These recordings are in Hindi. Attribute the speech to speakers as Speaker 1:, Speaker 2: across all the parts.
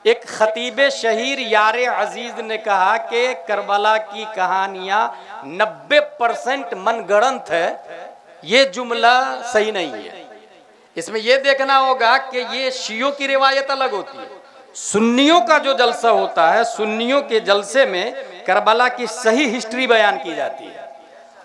Speaker 1: एक खतीब शहीर यार अजीज ने कहा कि करबला की कहानियां 90% मनगढ़ंत है। ये जुमला सही नहीं है। इसमें यह देखना होगा कि ये शियों की रिवायत अलग होती है। सुन्नियों का जो जलसा होता है, सुन्नियों के जलसे में करबला की सही हिस्ट्री बयान की जाती है।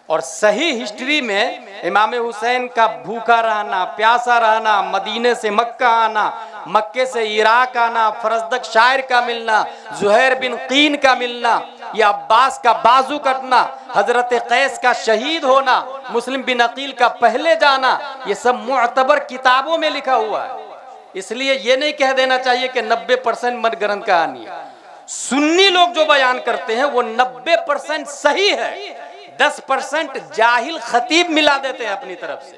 Speaker 1: और सही हिस्ट्री में इमाम हुसैन का भूखा रहना, प्यासा रहना, मदीने से मक्का आना, मक्के से इराक आना, फरजदक शायर का मिलना, जुहैर बिन कीन का मिलना, या अब्बास का बाजू कटना, हजरत कैस का शहीद होना, मुस्लिम बिन अकील का पहले जाना, ये सब मुअतबर किताबों में लिखा हुआ है। इसलिए ये नहीं कह देना चाहिए कि 90% मनगढ़ंत कहानी है। सुन्नी लोग जो बयान करते हैं वो 90% सही है। 10% जाहिल खतीब मिला देते हैं अपनी तरफ से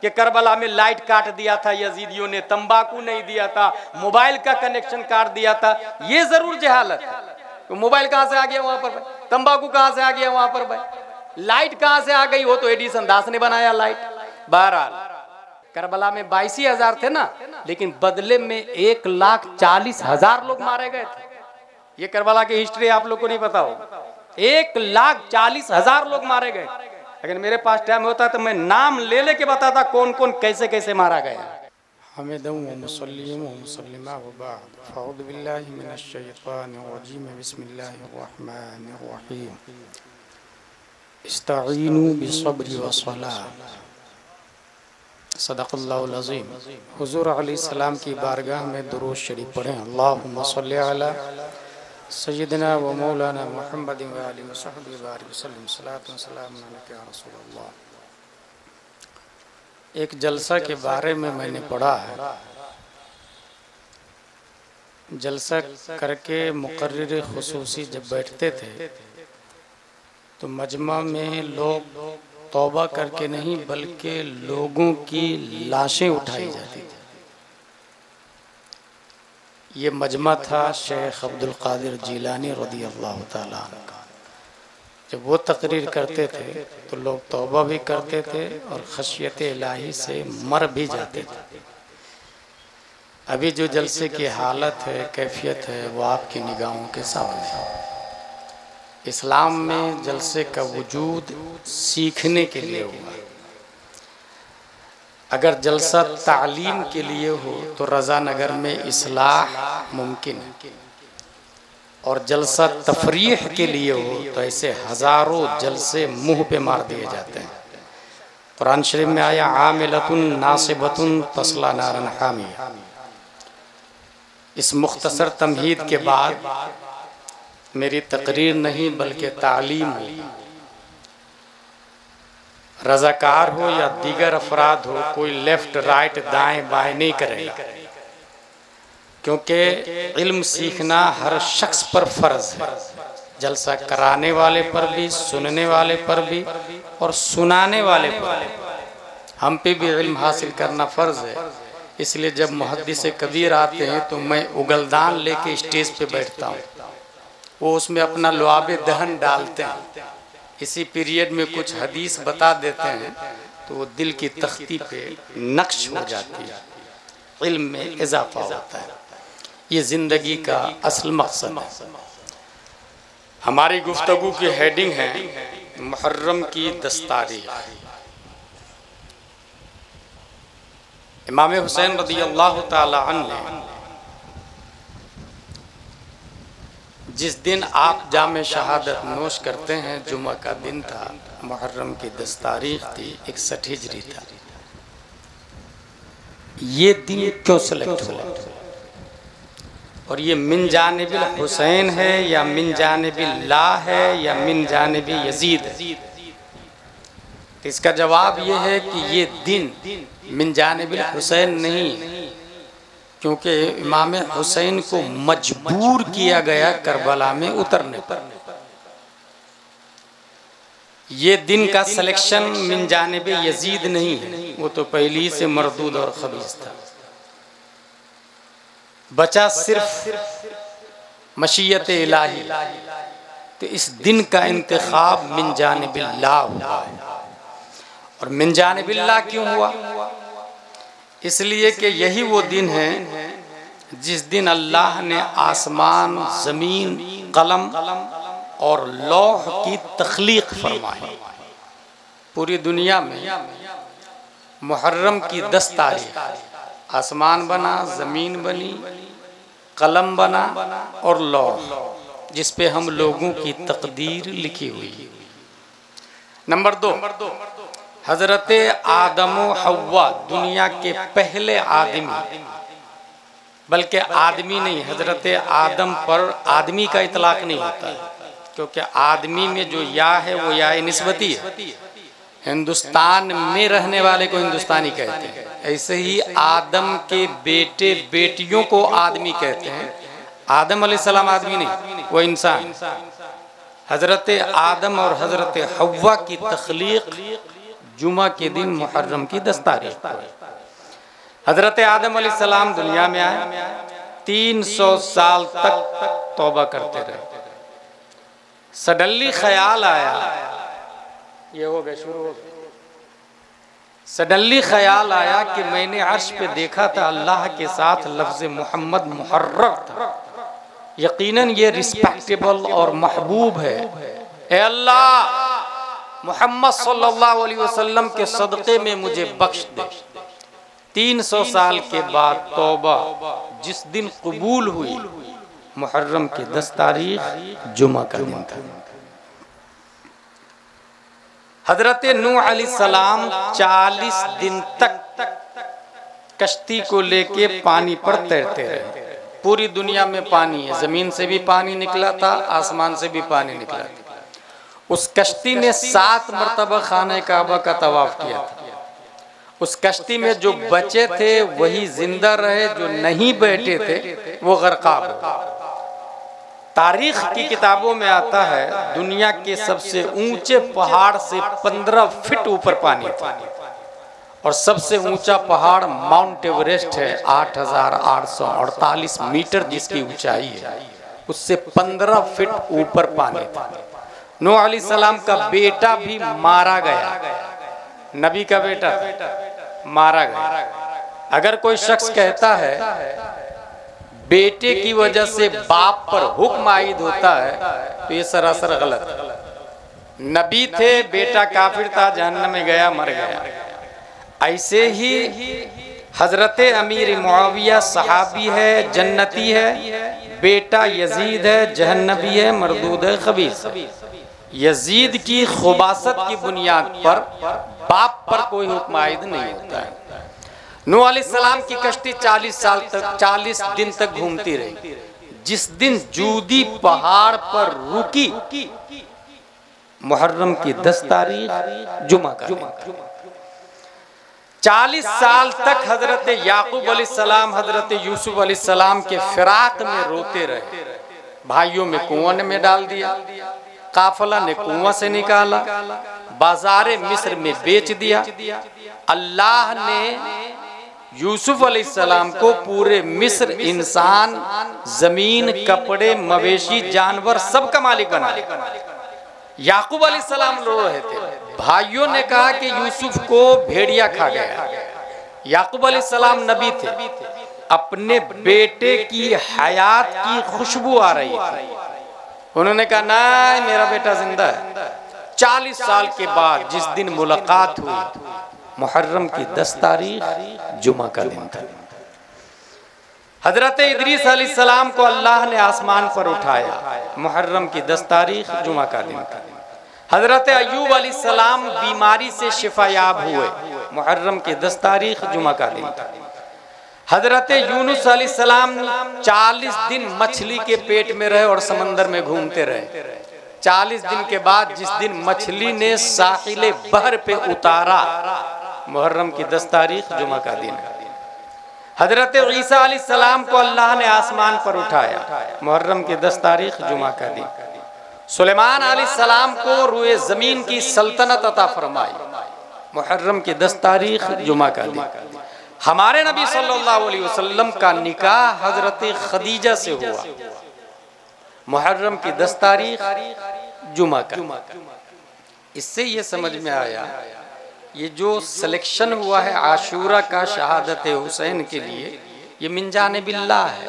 Speaker 1: कि करबला में लाइट काट दिया था यजीदियों ने, तंबाकू नहीं दिया था, मोबाइल का कनेक्शन काट दिया था। ये जरूर जहालत है। तो मोबाइल कहां से आ गया वहां पर भाई? तंबाकू कहां से आ गया वहां पर भाई? लाइट कहां से आ गई? वो तो एडिसन दास ने बनाया लाइट। बहरहाल करबला में 82,000 थे ना, लेकिन बदले में 1,40,000 लोग मारे गए थे। ये करबला की हिस्ट्री आप लोग को नहीं पता हो। 1,40,000 लोग मारे गए। अगर मेरे पास टाइम होता तो मैं नाम ले लेके बताता कौन कौन कैसे कैसे मारा गया।
Speaker 2: सदक़ल्लाहुल अज़ीम। हुज़ूर अलैहिस्सलाम की बारगाह में दुरूद शरीफ पढ़ें। अल्लाहुम्मा सल्लि अला सय्यिदिना व मौलाना मुहम्मद व आलिहि व सहबिहि व बारिक वसल्लम। सलातु व सलाम अलैका या रसूलल्लाह। एक जलसा के बारे में मैंने पढ़ा है। जलसा करके मुकर्रिर खुसूसी जब बैठते थे तो मजमा में लोग तौबा करके नहीं बल्कि लोगों की लाशें उठाई जाती थी। ये मजमा था शेख अब्दुल कादिर जीलानी रज़ी अल्लाह ताला अन्हु का। जब वो तकरीर करते थे तो लोग तौबा भी करते थे और खशियत इलाही से मर भी जाते थे। अभी जो जलसे की हालत है, कैफियत है, वो आपकी निगाहों के सामने है। इस्लाम में जलसे का वजूद सीखने के लिए हुआ। अगर जलसा तालीम के लिए हो तो रज़ा नगर में इस्लाह मुमकिन है, और जलसा तफरीह के लिए हो तो ऐसे हज़ारों जलसे मुंह पे मार दिए जाते हैं। कुरान शरीफ में आया आमिलतुन नासिबतुन तस्ला नारन हामिया। इस मुख्तसर तमहीद के बाद मेरी तकरीर नहीं बल्कि तालीम हो। रज़ाकार हो या दीगर अफराद हो, कोई लेफ्ट राइट दाएं बाएं नहीं करेगा, क्योंकि इल्म सीखना हर शख्स पर फ़र्ज है। जलसा कराने वाले पर भी, सुनने वाले पर भी और सुनाने वाले पर भी। हम पे भी इल्म हासिल करना फ़र्ज है। इसलिए जब मुहद्दिस कबीर आते हैं तो मैं उगलदान लेके स्टेज पे बैठता हूँ। वो उसमें अपना लुआबे दहन डालते हैं। इसी पीरियड में कुछ हदीस बता देते हैं तो वो दिल की तख्ती पे नक्श हो जाती है, इल्म में इजाफा होता है। ये ज़िंदगी का असल मकसद है। हमारी गुफ्तगू की हेडिंग है मुहर्रम की 10 तारीख। इमाम हुसैन रज़ियल्लाहु ताला अन्हु ने जिस दिन आप जामे शहादत नोश करते हैं, जुमा का दिन था, मुहर्रम की 10 तारीख थी, 61 हिजरी था। ये दिन क्यों सेलेक्ट हुआ और ये मिन जानिबिल हुसैन है या मिन जानिबिल ला है या मिन जानिबि यजीद है? तो इसका जवाब ये है कि ये दिन मिन जानिबिल हुसैन नहीं, क्योंकि इमाम हुसैन को मजबूर किया गया करबला में उतरने पर। ये दिन का सिलेक्शन मिन जानिब यजीद नहीं है, वो तो पहली से मरदूद और खबीस था। बचा सिर्फ मशीयत इलाही। तो इस दिन का इंतखाब मिन जानिबिल्लाह हुआ। और मिन जानिबिल्लाह क्यों हुआ? इसलिए कि यही वो दिन है जिस दिन अल्लाह ने आसमान, ज़मीन, कलम और लौह की तख्लीक फरमाई। पूरी दुनिया में मुहर्रम की 10 तारीख आसमान बना, ज़मीन बनी, कलम बना और लौह, जिस पे हम लोगों की तकदीर लिखी हुई। नंबर 2, हजरत आदम व हव्वा दुनिया के पहले आदमी, बल्कि आदमी नहीं, हजरत आदम पर आदमी का इतलाक नहीं होता है, क्योंकि आदमी में जो या है वो या निस्बती है। हिंदुस्तान में रहने वाले को हिंदुस्तानी कहते हैं, ऐसे ही आदम के बेटे बेटियों को आदमी कहते हैं। आदम अलैहिस्सलाम आदमी नहीं, वो इंसान। हजरत आदम और हजरत हव्वा की तख्लीक जुमा के दिन मुहर्रम की 10 तारीख को है। हजरत आदम अलैहिस्सलाम दुनिया में आए, 300 साल तक तौबा करते रहे। सडनली ख्याल आया, ये हो गया, शुरू हो गया। सडनली ख्याल आया कि मैंने अर्श पे देखा था अल्लाह के साथ लफ्ज़ मोहम्मद मुहर्रर था, यकीनन ये रिस्पेक्टेबल और महबूब है। ए अल्लाह, मोहम्मद सल्लल्लाहु अलैहि वसल्लम के सदक़े में मुझे बख्श दे। 300 साल के बाद तौबा जिस दिन कबूल हुई, मुहर्रम की 10 तारीख जुमा का दिन था। हजरत नूह अलैहिस्सलाम 40 दिन तक कश्ती को लेके पानी पर तैरते रहे। पूरी दुनिया में पानी है, जमीन से भी पानी निकला था, आसमान से भी पानी निकला था। उस कश्ती ने 7 मरतबा खाने काबा का तवाफ किया था। उस कश्ती में जो बचे थे वही जिंदा रहे, जो नहीं बैठे थे वो गर्काब। तारीख की किताबों में आता है दुनिया के सबसे ऊंचे पहाड़ से 15 फीट ऊपर पानी था, और सबसे ऊंचा पहाड़ माउंट एवरेस्ट है, 8,848 मीटर जिसकी ऊंचाई है, उससे 15 फीट ऊपर पानी था। नूह अलैहिस्सलाम का बेटा भी मारा गया, नबी का बेटा मारा गया। अगर कोई शख्स कहता है बेटे की वजह से बाप पर हुक्म आयद होता है, तो ये सरासर गलत। नबी थे, बेटा काफिर था, जहन्नम में गया, मर गया। ऐसे ही हजरत अमीर मुआविया सहाबी है, जन्नती है, बेटा यजीद है, जहन्नबी है, मरदूद है, खबीस। यजीद की खुबासत की बुनियाद पर बाप पर कोई हुक्म आयद नहीं होता है। नूह अलैहिस्सलाम की कश्ती 40 दिन तक घूमती रही। जिस दिन जूदी पहाड़ पर रुकी, मुहर्रम की 10 तारीख जुमा का दिन। 40 साल तक हजरत याकूब अलैहिस्सलाम हजरत यूसुफ अलैहिस्सलाम के फिराक में रोते रहे। भाइयों में कुआं में डाल दिया, काफिला ने कुआं से निकाला, बाजारे मिस्र में बेच दिया। अल्लाह ने यूसुफ अलैहिस्सलाम को पूरे मिस्र इंसान, जमीन, कपड़े, मवेशी, जानवर सब का मालिक बना दिया। याकूब अलैहिस्सलाम रो रहे थे। भाइयों ने कहा कि यूसुफ को भेड़िया खा गया। याकूब अलैहिस्सलाम नबी थे, अपने बेटे की हयात की खुशबू आ रही थी। उन्होंने कहा ना, मेरा बेटा जिंदा है। 40 साल के बाद जिस दिन मुलाकात हुई, मुहर्रम की 10 तारीख जुमा का दिन था। हजरत इदरीस अलैहिस्सलाम को अल्लाह ने आसमान पर उठाया, मुहर्रम की 10 तारीख जुमा का दिन था। हजरत अय्यूब अलैहिस्सलाम बीमारी से शिफायाब हुए, मुहर्रम की 10 तारीख जुमा का दिन था। हजरत यूनुस अलैहिस्सलाम 40 दिन मछली के पेट में रहे और समंदर में घूमते रहे। 40 दिन के बाद जिस दिन मछली ने साहिल बहर पे उतारा, मुहर्रम की 10 तारीख जुमा का दिन है। हजरत ईसा अलैहिस्सलाम को अल्लाह ने आसमान पर उठाया, मुहर्रम की 10 तारीख जुमा का दिन। सुलेमान अलैहिस्सलाम को रूए जमीन की सल्तनत अता फरमाई, मुहर्रम की 10 तारीख जुमा का दिन। हमारे नबी सल्लल्लाहु अलैहि वसल्लम का निकाह हजरत खदीजा से हुआ, मुहर्रम की 10 तारीख जुमा का। इससे ये समझ में आया, ये जो सिलेक्शन हुआ है आशूरा का शहादत हुसैन के लिए,
Speaker 1: ये मिन जानिबिल्लाह है।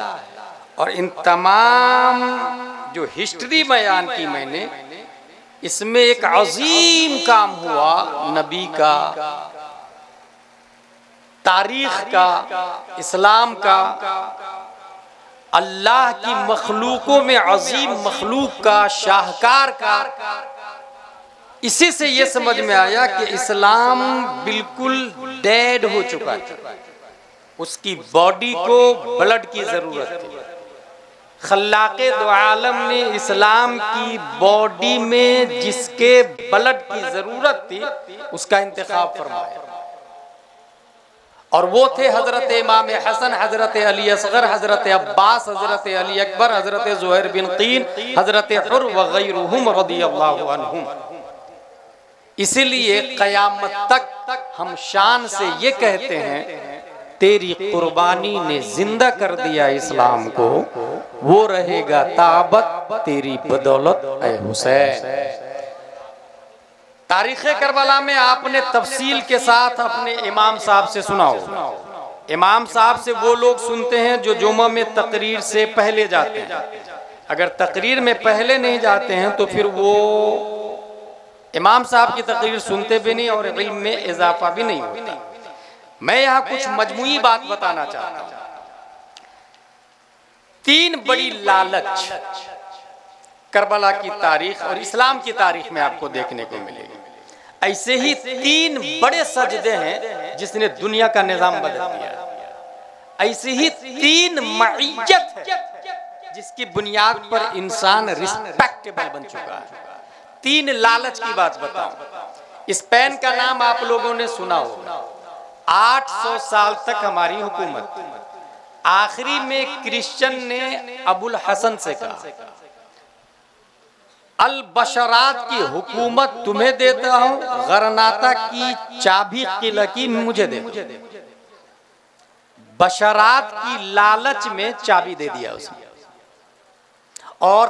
Speaker 1: और इन तमाम जो हिस्ट्री बयान की मैंने, इसमें एक अजीम काम हुआ नबी का, तारीख का, इस्लाम का, अल्लाह की मखलूकों में अजीम मखलूक का, शाहकार का। इसी से ये समझ में आया कि इस्लाम बिल्कुल डेड हो चुका था, उसकी बॉडी को ब्लड की जरूरत थी। खल्लाक़े दो आलम ने इस्लाम की बॉडी में जिसके ब्लड की जरूरत थी उसका इंतखाब फरमाया, और वो थे हजरत इमाम हसन, हजरत अली असगर, हजरत अब्बास, हजरत अली अकबर, हजरत ज़ुहैर बिन क़ीन, हजरत हुर वग़ैरुहुम रज़ियल्लाहु अन्हुम। इसीलिए क़यामत तक हम शान से ये कहते हैं, तेरी कुर्बानी ने जिंदा कर दिया इस्लाम को, वो रहेगा ताबत तेरी बदौलत ऐ हुसैन। तारीख़ करबला में आपने तफसील के साथ अपने इमाम साहब से सुनाओ। इमाम साहब से वो लोग सुनते हैं जो जुमा में तकरीर से पहले जाते हैं। अगर तकरीर में पहले नहीं जाते हैं तो फिर वो इमाम साहब की तकरीर सुनते भी नहीं और इल्म में इजाफा भी नहीं होता। मैं यहाँ कुछ मजमूई बात बताना चाहता हूँ। 3 बड़ी लालच करबला की तारीख और इस्लाम की तारीख में आपको देखने को मिलेगी। ऐसे ही 3 बड़े सजदे हैं जिसने दुनिया का निजाम बदल दिया। ऐसे ही 3 मईयत है जिसकी बुनियाद पर इंसान रिस्पेक्टेबल बन चुका है। 3 लालच की बात बताऊं। स्पेन का नाम आप लोगों ने सुना होगा। 800 साल तक हमारी हुकूमत थी। आखिरी में क्रिश्चियन ने अबुल हसन से कहा, अल बशरात की हुकूमत तुम्हें देता हूं, गरनाता की चाबी किला की मुझे दे दो। बशरात की लालच में चाबी दे दिया उसने। और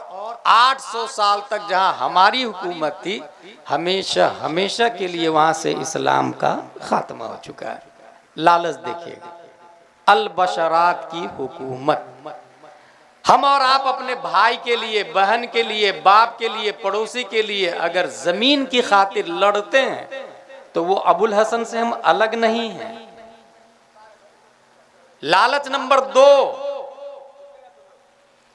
Speaker 1: 800 साल तक जहां हमारी हुकूमत थी, हमेशा हमेशा के लिए वहां से इस्लाम का खात्मा हो चुका है। लालच देखिएगा, अल बशरात की हुकूमत। हम और आप अपने भाई के लिए, बहन के लिए, बाप के लिए, पड़ोसी के लिए अगर जमीन की खातिर लड़ते हैं तो वो अबुल हसन से हम अलग नहीं हैं। लालच नंबर 2,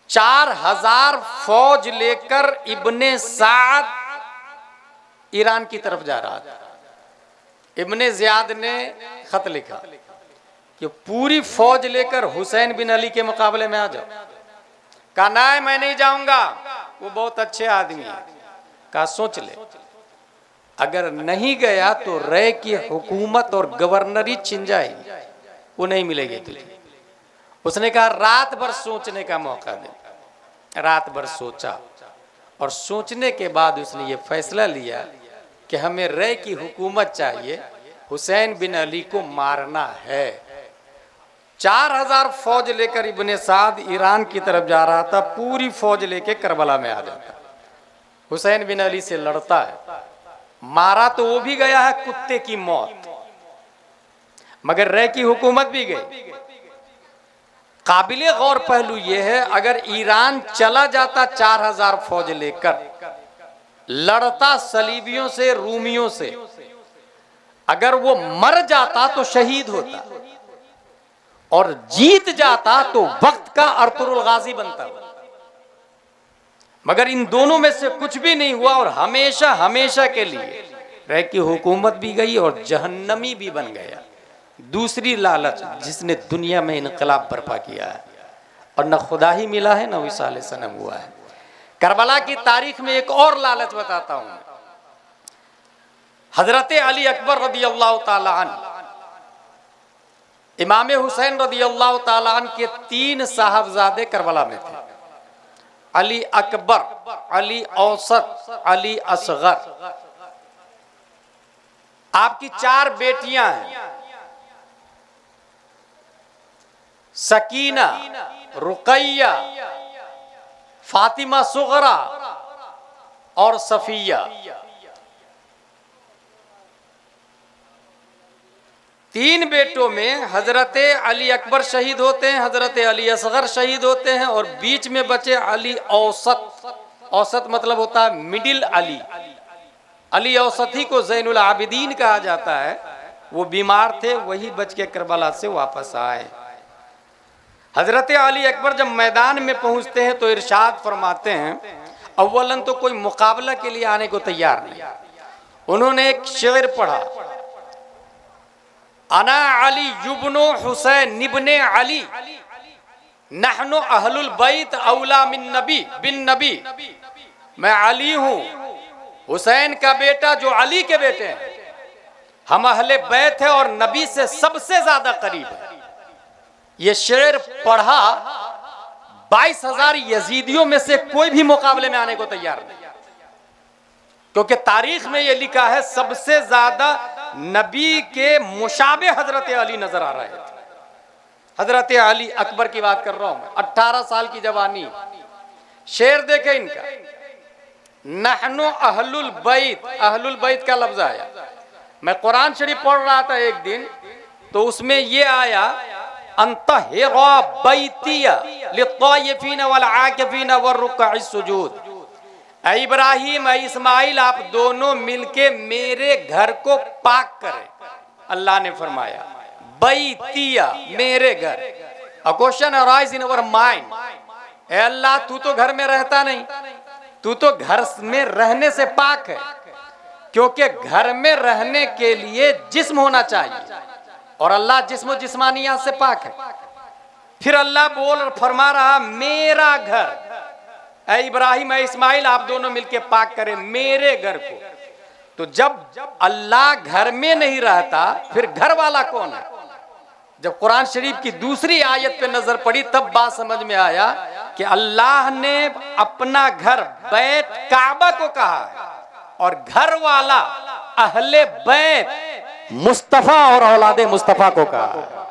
Speaker 1: 4000 फौज लेकर इब्ने साद ईरान की तरफ जा रहा था। इब्ने ज़ियाद ने खत लिखा कि पूरी फौज लेकर हुसैन बिन अली के मुकाबले में आ जाओ। कहा ना, मैं नहीं जाऊंगा, वो बहुत अच्छे आदमी है। कहा सोच ले, अगर नहीं गया तो रे की हुकूमत और गवर्नरी छिन जाएगी, वो नहीं मिलेगी तुझे। उसने कहा रात भर सोचने का मौका दे। रात भर सोचा और सोचने के बाद उसने ये फैसला लिया कि हमें रे की हुकूमत चाहिए, हुसैन बिन अली को मारना है। 4000 फौज लेकर इब्ने साद ईरान की तरफ जा रहा था। पूरी फौज लेकर करबला में आ जाता, हुसैन बिन अली से लड़ता है। मारा तो वो भी गया है कुत्ते की मौत, मगर रे की हुकूमत भी गई। काबिले गौर पहलू यह है, अगर ईरान चला जाता 4000 फौज लेकर, लड़ता सलीबियों से, रूमियों से, अगर वो मर जाता तो शहीद होता, और जीत जाता तो वक्त का अर्तुरुल गाजी बनता। मगर इन दोनों में से कुछ भी नहीं हुआ और हमेशा हमेशा के लिए रे की हुकूमत भी गई और जहन्नमी भी बन गया। दूसरी लालच जिसने दुनिया में इनकलाब बर्पा किया है, और न खुदा ही मिला है न विसाल सनम हुआ है। करबला की तारीख में एक और लालच बताता हूं। हजरत अली अकबर रदियल्लाहु ताला अन्हु, इमाम हुसैन रदियल्लाहु ताला अन्हु के 3 साहबजादे करबला में थे। अली अकबर, अली औसत, अली असगर। आपकी 4 बेटियां हैं, सकीना, रुकैया, फातिमा सुगरा और सफिया। 3 बेटों में हजरत अली अकबर शहीद होते हैं, हजरत अली असगर शहीद होते हैं, और बीच में बचे अली औसत। औसत मतलब होता है मिडिल अली। अली औसत ही को ज़ैनुल आबिदीन कहा जाता है। वो बीमार थे, वही बच के करबला से वापस आए। हजरत अली अकबर जब मैदान में पहुंचते हैं तो इरशाद फरमाते हैं, अव्वलन तो कोई मुकाबला के लिए आने को तैयार नहीं। उन्होंने एक शेर पढ़ा, अना अली युब्नो हुसैन इब्ने अली नहनु अहलुल बैत औला मिन नबी बिन नबी। मैं अली हूं, हुसैन का बेटा जो अली के बेटे हैं, हम अहले बैत है और नबी से सबसे ज्यादा करीब है। ये शेर पढ़ा, 22,000 यजीदियों में से कोई भी मुकाबले में आने को तैयार नहीं, क्योंकि तारीख में ये लिखा है सबसे ज्यादा नबी के मुशाबे हजरत अली नजर आ रहे थे। हजरत अली अकबर की बात कर रहा हूं मैं, 18 साल की जवानी। शेर देखे इनका, नहनु अहलुल बैत। अहलुल बैत का लफ्ज आया, मैं कुरान शरीफ पढ़ रहा था एक दिन, तो उसमें ये आया, अंतहिरा बैतिया लित्तायफीन वल आकिफीन वरुक्अ सुजूद। ऐ इब्राहिम, ऐ इस्माइल, आप दोनों मिलके मेरे घर को पाक करें। अल्लाह ने फरमाया बैतिया, मेरे घर। A question arise in our mind, ए अल्लाह तू तो घर में रहता नहीं, तू तो घर में रहने से पाक है, क्योंकि घर में रहने के लिए जिस्म होना चाहिए और अल्लाह जिस्म जिस्मानियत से पाक है। फिर अल्लाह बोल फरमा रहा मेरा घर, ऐ इब्राहिम ऐ इस्माइल आप दोनों मिलके पाक करें मेरे घर को। तो जब अल्लाह घर में नहीं रहता फिर घर वाला कौन है? जब कुरान शरीफ की दूसरी आयत पे नजर पड़ी तब बात समझ में आया कि अल्लाह ने अपना घर बैत काबा को कहा है और घर वाला अहले बैत मुस्तफा और औलादे मुस्तफा को कहा है।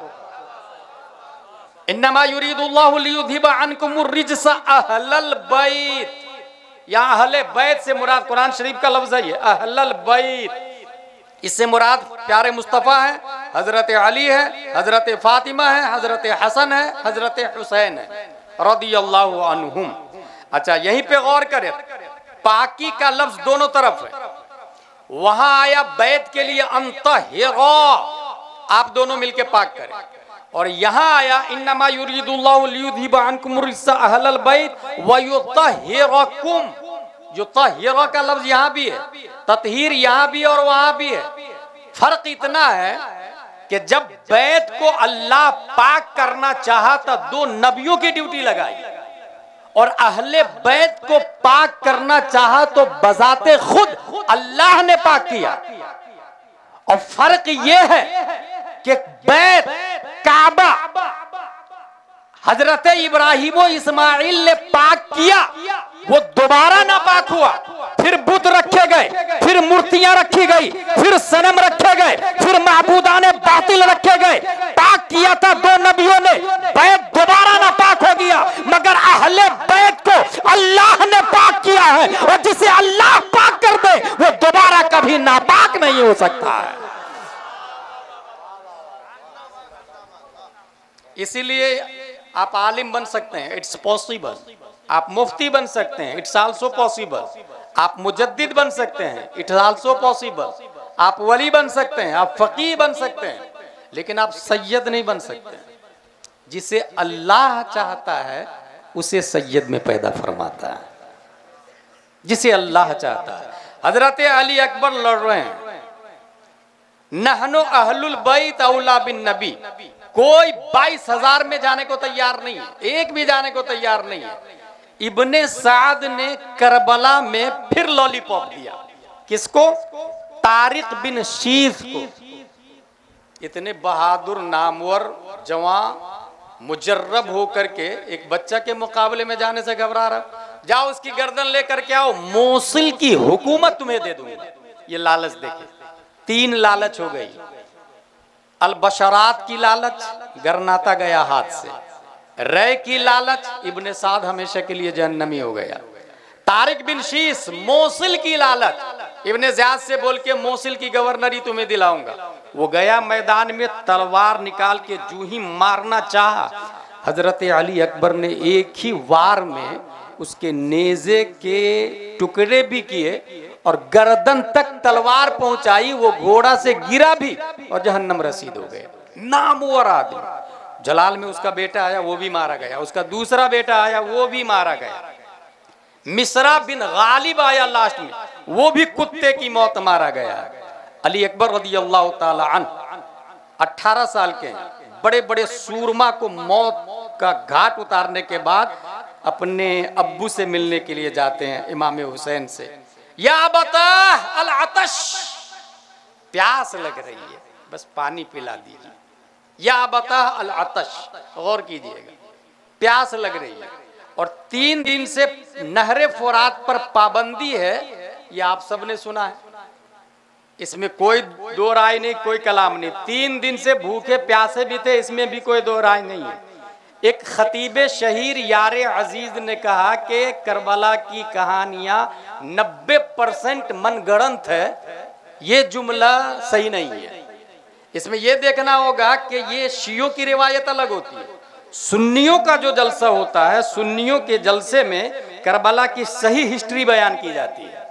Speaker 1: इन्नमा युरीदुल्लाहु लियुज़हिबा अन्कुमुर रिज्सा अहलल बैत। यहाँ अहले बैत से मुराद कुरान शरीफ का लफ्ज है ये अहलल बैत। इससे मुराद प्यारे मुस्तफ़ा है, हजरत अली है, हजरत फातिमा है, हजरत हसन है, हजरत हुसैन है रदियल्लाहु अन्हुम। अच्छा यहीं पे गौर करें, पाकी का लफ्ज दोनों तरफ है। वहां आया बैत के लिए अंतहिरा, आप दोनों मिलके पाक करें, और यहाँ आया इन्नमा युरीदुल्लाहु लियुज़हिबा अन्कुमुर रिज्सा अहलल बैत व युत्तहिरकुम। जो तहिरा का लफ्ज यहाँ भी है, ततहीर यहाँ भी और वहां भी है। फर्क इतना है कि जब बैत को अल्लाह पाक करना चाहा तो 2 नबियों की ड्यूटी लगाई, और अहले बैत को पाक करना चाहा तो बजाते खुद अल्लाह ने पाक किया। और फर्क यह है कि बैत काबा हजरत इब्राहिम और इस्माइल ने पाक किया, वो दोबारा ना पाक हुआ। फिर बुत रखे गए, फिर मूर्तियां रखी गई, फिर सनम रखे गए, फिर माबूदाने बातिल रखे गए। पाक किया था 2 नबियों ने, बैत दोबारा ना पाक हो गया, मगर अहले बैत को अल्लाह ने पाक किया है, और जिसे अल्लाह पाक कर दे वो दोबारा कभी नापाक नहीं हो सकता है। इसीलिए आप आलिम बन सकते हैं, इट्स पॉसिबल। आप मुफ्ती बन सकते हैं, इट्स आल्सो पॉसिबल। आप मुजद्दिद बन सकते हैं, इट्स आल्सो पॉसिबल। आप वली बन सकते हैं, आप फकीह बन सकते हैं, लेकिन आप सैयद नहीं बन सकते। जिसे अल्लाह चाहता है उसे सैयद में पैदा फरमाता है, जिसे अल्लाह चाहता है। हजरत अली अकबर लड़ रहे हैं, नहनु अहलुल बैत औला बिन नबी। कोई 22,000 में जाने को तैयार नहीं है, एक भी जाने को तैयार नहीं है। इब्ने साद ने करबला में फिर लॉलीपॉप दिया, किसको? तारिक बिन शीज को। इतने बहादुर नामवर जवान मुजर्रब होकर के एक बच्चा के मुकाबले में जाने से घबरा रहा। जाओ उसकी गर्दन लेकर के आओ, मोसिल की हुकूमत तुम्हें दे दूंगा। ये लालच देखिए, 3 लालच हो गई। अलबशरात की लालच, गरनाता गया हाथ से। रे की लालच, इब्ने साद हमेशा के लिए जहन्नमी हो गया। तारिक बिन शीस, मोसिल की लालच, इब्ने ज़ियाद से बोल के मोसिल की गवर्नरी तुम्हें दिलाऊंगा। वो गया मैदान में, तलवार निकाल के जूं ही मारना चाहा, हजरत अली अकबर ने एक ही वार में उसके नेज़े के टुकड़े भी किए और गर्दन तक तलवार पहुंचाई। वो घोड़ा से गिरा भी और जहन्नम रसीद हो गए। नामवर आदमी। जलाल में उसका बेटा आया, वो भी मारा गया। उसका दूसरा बेटा आया, वो भी मारा गया। मिसरा बिन गालिब आया लास्ट में, वो भी कुत्ते की मौत मारा गया। अली अकबर रज़ियल्लाहु ताला अन्हु 18 साल के बड़े बड़े सूरमा को मौत का घाट उतारने के बाद अपने अब्बू से मिलने के लिए जाते हैं, इमाम हुसैन से। या बता अल अतश, प्यास लग रही है, बस पानी पिला दीजिए। या बता अल अतश, गौर कीजिएगा, प्यास लग रही है और 3 दिन से नहरे फुरात पर पाबंदी है। ये आप सबने सुना है, इसमें कोई दो राय नहीं, कोई कलाम नहीं। 3 दिन से भूखे प्यासे भी थे, इसमें भी कोई दो राय नहीं है। एक खतीब शहीर यारे अजीज ने कहा कि करबला की कहानियां 90% मनगढ़ंत है। ये जुमला सही नहीं है। इसमें यह देखना होगा कि ये शियों की रिवायत अलग होती है, सुन्नियों का जो जलसा होता है, सुन्नियों के जलसे में करबला की सही हिस्ट्री बयान की जाती है।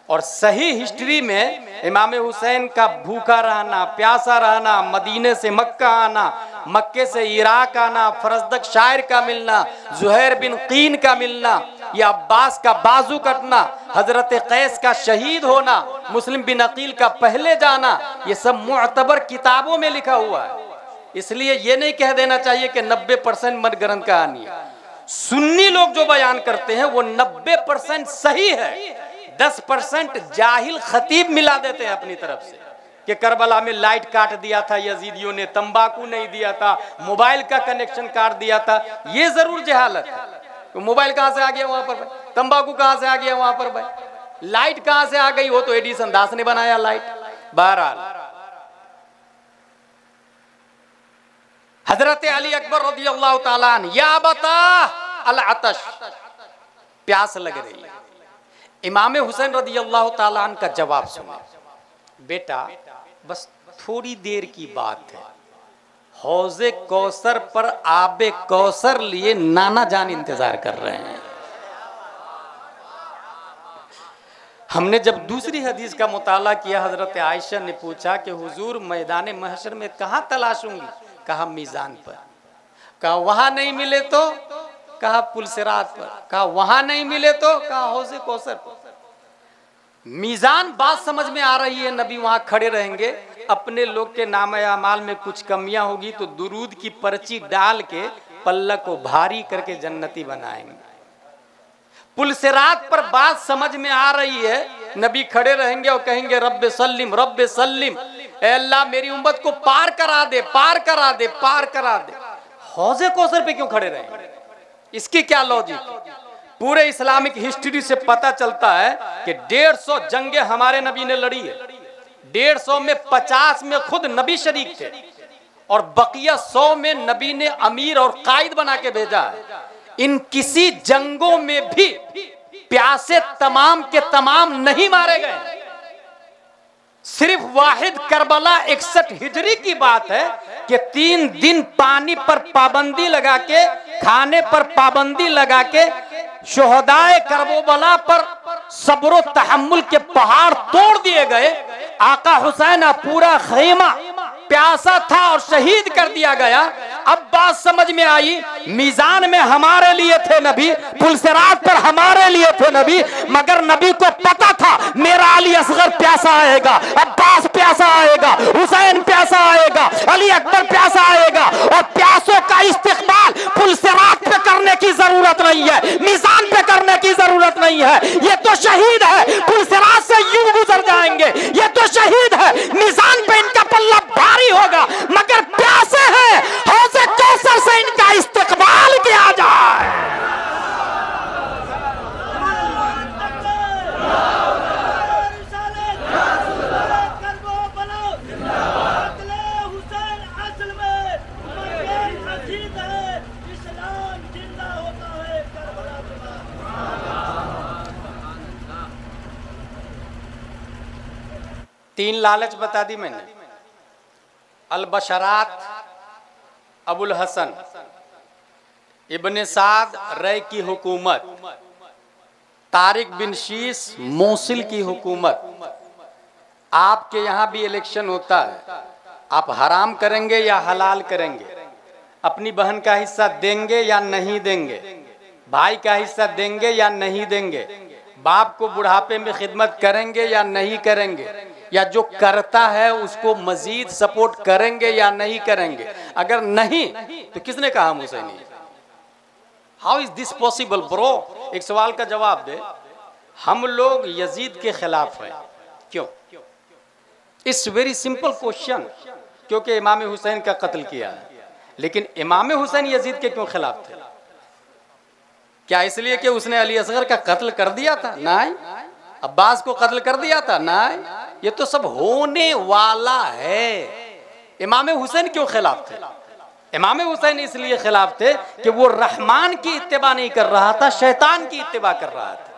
Speaker 1: और सही हिस्ट्री में इमाम हुसैन का भूखा रहना, प्यासा रहना, मदीने से मक्का आना, मक्के से इराक आना, फरजदक शायर का मिलना, जुहैर बिन कीन का मिलना, या अब्बास का बाजू कटना, हजरत कैस का शहीद होना, मुस्लिम बिन अकील का पहले जाना, ये सब मुअतबर किताबों में लिखा हुआ है। इसलिए ये नहीं कह देना चाहिए कि 90% मनगढ़ंत कहानी है। सुन्नी लोग जो बयान करते हैं वो 90% सही है। 10% जाहिल खतीब मिला देते हैं अपनी तरफ से कि करबला में लाइट काट दिया था यजीदियों ने, तंबाकू नहीं दिया था, मोबाइल का कनेक्शन काट दिया था। ये जरूर जहालत है। तो मोबाइल कहां से आ गया वहां पर भाई? तंबाकू कहां से आ गया वहां पर भाई? लाइट कहां से आ गई? वो तो एडिसन दास ने बनाया लाइट। बहरहाल हजरत अली अकबर रज़ियल्लाहु ताला अन्हु, या बता अल अतश, प्यास लग रही है। इमाम हुसैन रज़ियल्लाहु ताला अन्हु का जवाब सुना, बेटा बस थोड़ी देर की बात है, हौज़े कौसर पर आबे कौसर लिए नाना जान इंतजार कर रहे हैं। हमने जब दूसरी हदीस का मुताला किया, हजरत आयशा ने पूछा कि हुजूर मैदान महशर में कहाँ तलाशूंगी? कहा मीज़ान पर। कहा वहां नहीं मिले तो? कहा पुलसिरात पर। कहा वहां नहीं मिले तो? कहा हौज़े कौसर पर। मीज़ान बात समझ में आ रही है, नबी वहां खड़े रहेंगे, अपने लोग के नामे अमाल में कुछ कमियां होगी तो दुरूद की पर्ची डाल के पल्ला को भारी करके जन्नती बनाएंगे। पुलसिरात पर बात समझ में आ रही है, नबी खड़े रहेंगे और कहेंगे रब्बे सल्लिम रब्बे सल्लिम, ऐ अल्लाह मेरी उम्मत को पार करा दे, पार करा दे, पार करा दे। हौज़े कौसर पे क्यों खड़े रहेंगे? इसकी क्या लॉजिक? पूरे इस्लामिक हिस्ट्री से पता चलता है कि 150 जंगे हमारे नबी ने लड़ी है। 150 में 50 में खुद नबी शरीक थे और बकिया 100 में नबी ने अमीर और कायद बना के भेजा है। इन किसी जंगों में भी प्यासे तमाम के तमाम नहीं मारे गए। सिर्फ वाहिद करबला 61 हिजरी की बात है कि 3 दिन पानी पर पाबंदी लगा के, खाने पर पाबंदी लगा के, शुहदाए करबला पर सब्र व तहम्मुल के पहाड़ तोड़ दिए गए। आका हुसैन पूरा खैमा प्यासा था और शहीद कर दिया गया। अब बात समझ में आई, मीज़ान में हमारे लिए थे नबी, पुलसिरात पर हमारे लिए थे नबी, मगर नबी को पता था मेरा अली असगर प्यासा आएगा, अब्बास प्यासा आएगा, हुसैन प्यासा आएगा, अली अकबर प्यासा आएगा। और प्यासों का इस्तेमाल पुलसिरात पे करने की जरूरत नहीं है, मीज़ान पे करने की जरूरत नहीं है। ये तो शहीद है, पुलसिरात से यूं गुजर जाएंगे। ये तो शहीद है, मीज़ान पे इनका पल्ला भारी होगा, मगर प्यासे हैं, हौज़े कौसर से इनका इस्तेमाल किया जाए। 3 लालच बता दी मैंने। अल-बशरात अबुल हसन इब्ने साद रय की हुकूमत, तारिक बिन शीस मोसिल की हुकूमत। आपके यहाँ भी इलेक्शन होता है, आप हराम करेंगे या हलाल करेंगे, अपनी बहन का हिस्सा देंगे या नहीं देंगे, भाई का हिस्सा देंगे या नहीं देंगे, बाप को बुढ़ापे में खिदमत करेंगे या नहीं करेंगे, या जो करता है उसको मजीद सपोर्ट करेंगे या नहीं करेंगे। अगर नहीं तो किसने कहा हम हुसैनी? How is this possible bro? एक सवाल का जवाब दे। हम लोग यजीद के खिलाफ हैं, क्यों? It's very simple question. क्योंकि इमाम हुसैन का कत्ल किया है, लेकिन इमाम हुसैन यजीद के क्यों खिलाफ थे? क्या इसलिए कि उसने अली असगर का कत्ल कर दिया था? नहीं। अब्बास को कत्ल कर दिया था? नहीं। ये तो सब होने वाला है। इमाम हुसैन क्यों खिलाफ थे? इमाम हुसैन इसलिए खिलाफ थे कि वो रहमान की इत्तिबा नहीं कर रहा था, शैतान की इत्तिबा कर रहा था।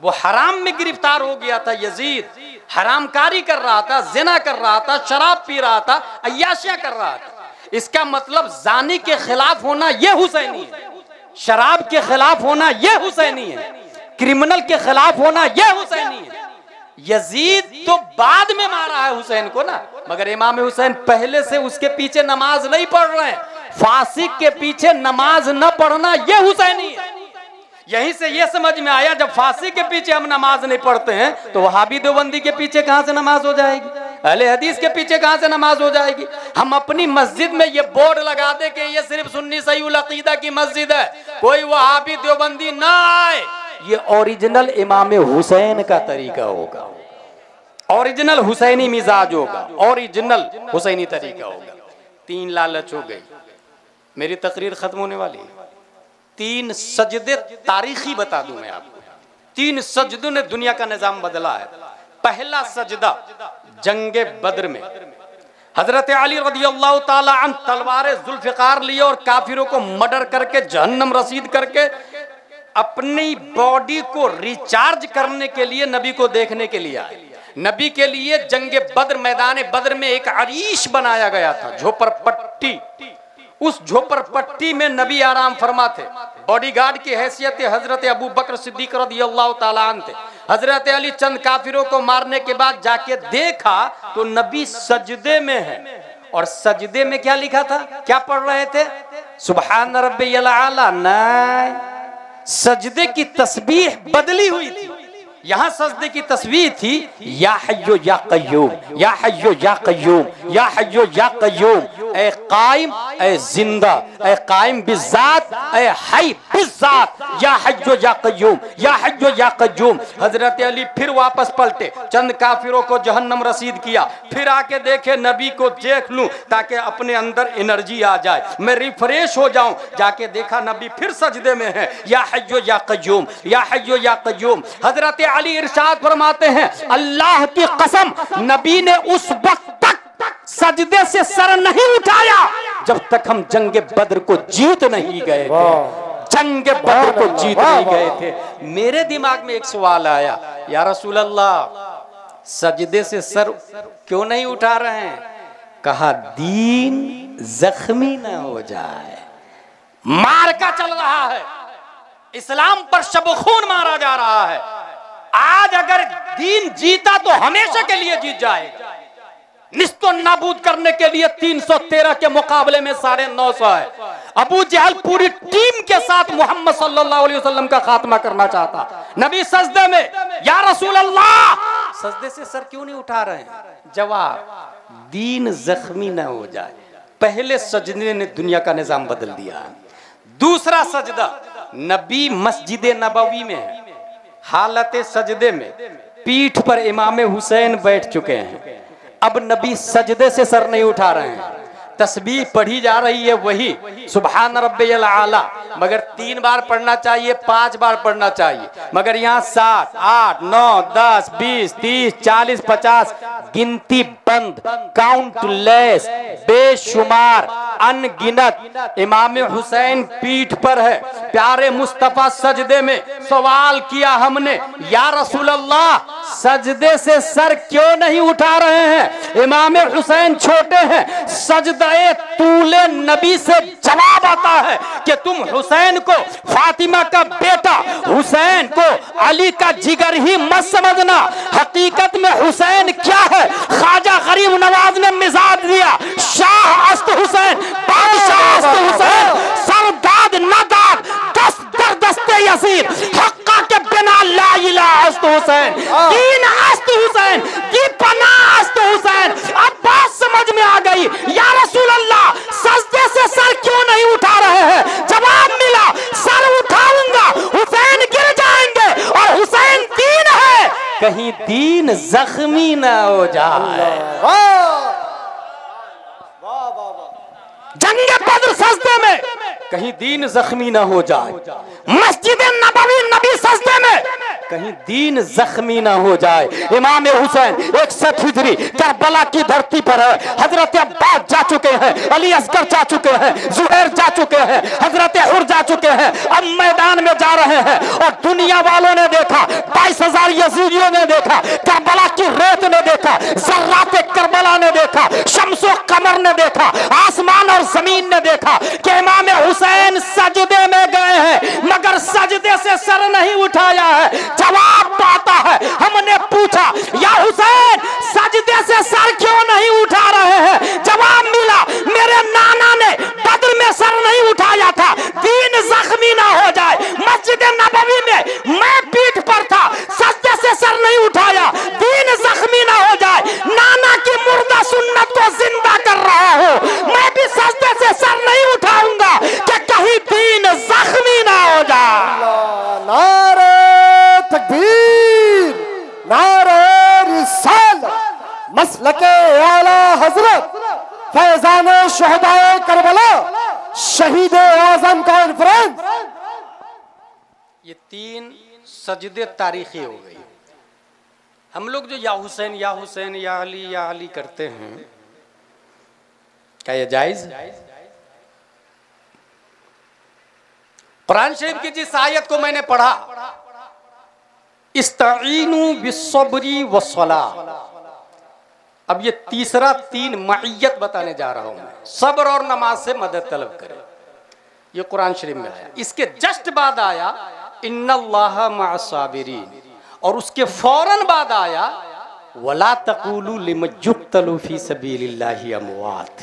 Speaker 1: वो हराम में गिरफ्तार हो गया था। यजीद हरामकारी कर रहा था, जिना कर रहा था, शराब पी रहा था, अय्याशियां कर रहा था। इसका मतलब जानी के खिलाफ होना ये हुसैनी है, शराब के खिलाफ होना ये हुसैनी है, क्रिमिनल के खिलाफ होना ये हुसैनी है। यजीद तो बाद में मारा है हुसैन को ना, मगर इमाम हुसैन पहले से उसके पीछे नमाज नहीं पढ़ रहे हैं। फासिक के पीछे नमाज न पढ़ना ये हुसैनी है। यहीं से ये समझ में आया, जब फासिक के पीछे हम नमाज नहीं पढ़ते हैं तो वहाबी देवबंदी के पीछे कहां से नमाज हो जाएगी, अहले हदीस के पीछे कहां से नमाज हो जाएगी। हम अपनी मस्जिद में ये बोर्ड लगा दे कि ये सिर्फ सुन्नी सहीउल अकीदा की मस्जिद है, कोई वहाबी देवबंदी ना आए। ये ओरिजिनल इमाम हुसैन का तरीका होगा, ओरिजिनल हुसैनी मिजाज होगा, ओरिजिनल हुसैनी तरीका होगा। 3 लालच हो गई। मेरी तकरीर खत्म होने वाली है। 3 सजदे तारीखी बता दूं मैं आपको। 3 सजदों ने दुनिया का निजाम बदला है। पहला सजदा जंगे बद्र में हजरत अली रदियल्लाहु ताला अन्हु तलवार जुल्फिकार लिए और काफिरों को मर्डर करके जहन्नम रसीद करके अपनी बॉडी को रिचार्ज करने के लिए नबी को देखने के लिए आए। नबी के लिए जंगे बद्र, मैदान बद्र में एक अरीश बनाया गया था, झोपड़पट्टी। उस झोपड़पट्टी में नबी आराम फरमा थे। बॉडीगार्ड की हैसियत हजरत अबू बकर सिद्दीक रदियल्लाहु ताला अन्हु थे। हजरत अली चंद काफिरों को मारने के बाद जाके देखा तो नबी सजदे में है, और सजदे में क्या लिखा था, क्या पढ़ रहे थे? सुबहान रब्बियल आला। नहीं, सजदे की तस्बीह बदली हुई थी। यहां सजदे की तस्वीर थी या हय्यो या कय्यूम, या हय्यो या कय्यूम, या हय्यो या कय्यूम, ए कायम ए जिंदा, ए कायम बिज़ात, ए हय बिज़ात, या हय्यो या कय्यूम, या हय्यो या कय्यूम। हजरत अली फिर वापस पलटे, चंद काफिरों को जहन्नम रसीद किया, फिर आके देखे नबी को देख लूं ताकि अपने अंदर एनर्जी आ जाए, मैं रिफ्रेश हो जाऊं। जाके देखा नबी फिर सजदे में है, या हय्यो या कय्यूम, या हय्यो या कय्यूम। हजरत अली इरशाद फरमाते हैं, अल्लाह की कसम, नबी ने उस वक्त तक सजदे से सर नहीं उठाया जब तक हम जंगे बद्र को जीत नहीं गए थे। जंगे बद्र को जीत नहीं गए थे। मेरे दिमाग में एक सवाल आया, या रसूल अल्लाह, सजदे से सर क्यों नहीं उठा रहे हैं? कहा दीन जख्मी न हो जाए, मारका चल रहा है, इस्लाम पर शब खून मारा जा रहा है। आज अगर दीन जीता तो हमेशा के लिए जीत जाएगा। निस्तो नाबूद करने के लिए 313 के मुकाबले में 950 है। अबू जहल पूरी टीम के साथ मोहम्मद सल्लल्लाहु अलैहि वसल्लम का खात्मा करना चाहता। नबी सजदे में, या रसूल अल्लाह, सजदे से सर क्यों नहीं उठा रहे हैं? जवाब, दीन जख्मी न हो जाए। पहले सजदे ने दुनिया का निजाम बदल दिया। दूसरा सजदा, नबी मस्जिद नबवी में है, हालत सजदे में पीठ पर इमाम हुसैन बैठ चुके हैं। अब नबी सजदे से सर नहीं उठा रहे हैं, तस्बीह पढ़ी जा रही है वही सुबहान रब्बियल आला, मगर 3 बार पढ़ना चाहिए, 5 बार पढ़ना चाहिए, मगर यहाँ 7, 8, 9, 10, 20, 30, 40, 50 गिनती बंद, काउंटलेस, बेशुमार, अनगिनत। इमाम हुसैन पीठ पर है, प्यारे मुस्तफा सजदे में। सवाल किया हमने, या रसूल अल्लाह, सजदे से सर क्यों नहीं उठा रहे हैं? इमाम हुसैन छोटे हैं, सजदे तूले नबी से जवाब आता है कि तुम हुसैन को फातिमा का बेटा, हुसैन को अली का जिगर ही मत समझना। हकीकत में हुसैन क्या है? ख्वाजा गरीब नवाज ने मिजाज दिया, शाह अस्त हुसैन, बादशाह अस्त हुसैन, सरदाद नदाद, दस्त दर दस्ते यसीर, हक्का के बिना ला इलाहा अस्त हुसैन, दीन अस्त हुसैन, की पनाह अस्त हुसैन। अब बात समझ में आ गई। या रसूल अल्लाह, सजदे से सर क्यों नहीं उठा रहे हैं? जवाब मिला, सर उठाऊंगा, हुसैन गिर जाएंगे, और हुसैन दीन है, कहीं दीन जख्मी ना हो जाए। जंगे बद्र सजदे में कहीं दीन जख्मी ना हो जाए, मस्जिद नबवी नबी सजदे में कहीं दीन जख्मी ना हो जाए। इमाम हुसैन 61 हिजरी करबला की धरती पर है। हजरत अब्बास जा चुके हैं, अली असगर जा चुके हैं, जुबैर जा चुके हैं, हजरत हुर जा चुके हैं, अब मैदान में जा रहे हैं। और दुनिया वालों ने देखा, 22,000 यजीदियों ने देखा, करबला की रेत ने देखा, जर्रात करबला ने देखा, शम्सो कमर ने देखा, आसमान और जमीन ने देखा कि इमाम हुसैन सजदे में गए हैं, मगर सजदे से सर नहीं उठाया है। जवाब पाता है, हमने पूछा, या हुसैन सजदे से सर क्यों नहीं उठा रहे हैं? जवाब मिला, मेरे नाना ने बद्र में सर नहीं उठाया था, दीन जख्मी ना हो जाए। मस्जिद नबवी में मैं पीठ पर था, सजदे से सर नहीं उठाया, दीन जख्मी ना हो जाए। नाना की मुर्दा सुन्नत को जिंदा कर रहा हूं, मैं भी सजदे से सर नहीं उठाऊंगा कि कहीं दीन जख्मी ना हो जाए।
Speaker 3: नारे तकबीर, नारे रिसालत, मसलके आला हजरत फैजान शहदाए करबला, शहीद आजम कॉन्फ्रेंस।
Speaker 1: ये 3 सजदे तारीखी हो गई। हम लोग जो या हुसैन या हुसैन या अली करते हैं, क्या ये जायज? कुरान शरीफ की जिस आयत को मैंने पढ़ा, इस्तईनु बिस्सब्री वस्सलाह, अब ये तीसरा 3 मईयत बताने जा रहा हूं मैं। सब्र और नमाज से मदद तलब करें, ये कुरान शरीफ में आया। इसके जस्ट बाद आया इन्नल्लाह मअस्साबिरीन, और उसके फौरन बाद आया वला तक़ूलू लिमयुक़्तलू फ़ी सबीलिल्लाहि अमवात।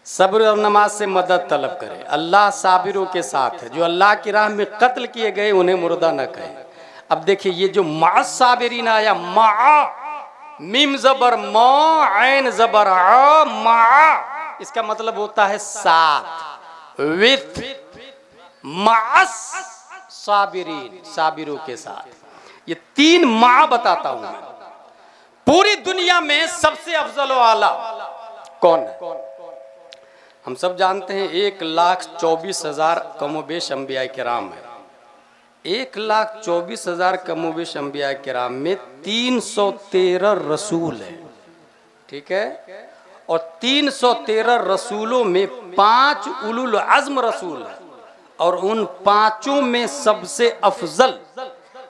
Speaker 1: सब्र और नमाज से मदद तलब करें, अल्लाह साबिरों के साथ है। जो अल्लाह की राह में कत्ल किए गए उन्हें मुर्दा न कहें। अब देखिए, ये जो मअस्साबिरीन आया, मा मीम जबर मा, ऐन जबर आ, मा, इसका मतलब होता है साथ, विथ, मअस साबिरीन, साबिरों के साथ। ये 3 माँ बताता हूं मैं। पूरी दुनिया में सबसे अफजल व आला कौन है? हम सब जानते हैं 1,24,000 कमोबेश अंबिया किराम है। 1,24,000 कमोबेश अंबिया किराम में 313 रसूल है, ठीक है? और 313 रसूलों में 5 उलुल अज़्म रसूल है, और उन 5 में सबसे अफजल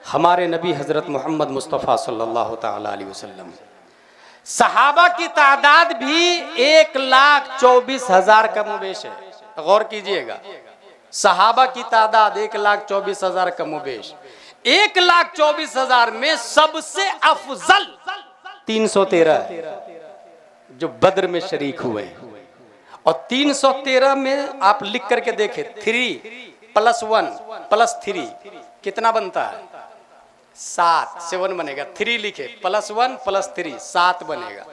Speaker 1: हमारे नबी हजरत मोहम्मद मुस्तफ़ा सल्लल्लाहु ताला अलैहि वसल्लम। सहाबा की तादाद भी 1,24,000 कमोबेश है। गौर कीजिएगा, सहाबा की तादाद 1,24,000 कमोबेश। 1,24,000 में सबसे अफजल 313 जो बद्र में शरीक हुए, और 313 में आप लिख करके देखें, 3 + 1 + 3 कितना बनता है? 7, 7 बनेगा। 3 लिखे, +1 + 3 7 बनेगा।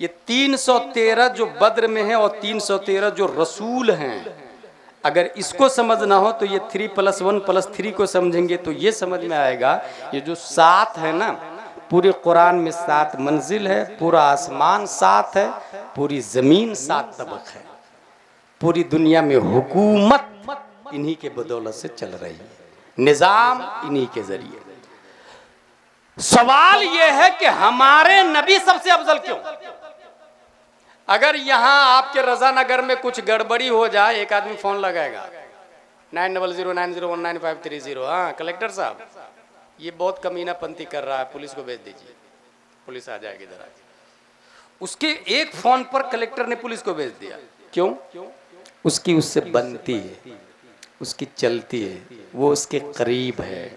Speaker 1: ये 313 जो बद्र में है और 313 जो रसूल हैं, अगर इसको समझना हो तो ये 3 + 1 + 3 को समझेंगे तो ये समझ में आएगा। ये जो 7 है ना, पूरे कुरान में 7 मंजिल है, पूरा आसमान 7 है, पूरी जमीन 7 तबक है। पूरी दुनिया में हुकूमत इन्हीं के बदौलत से चल रही है, निजाम इन्हीं के जरिए। सवाल यह है कि हमारे नबी सबसे अफजल क्यों? अगर यहां आपके रजा नगर में कुछ गड़बड़ी हो जाए, एक आदमी फोन लगाएगा 9009019530। हाँ कलेक्टर साहब, ये बहुत कमीनापंती कर रहा है, पुलिस को भेज दीजिए, पुलिस आ जाएगी इधर आके। उसके एक फोन पर कलेक्टर ने पुलिस को भेज दिया। क्यों? उसकी उससे बनती है, उसकी चलती है, वो उसके करीब है,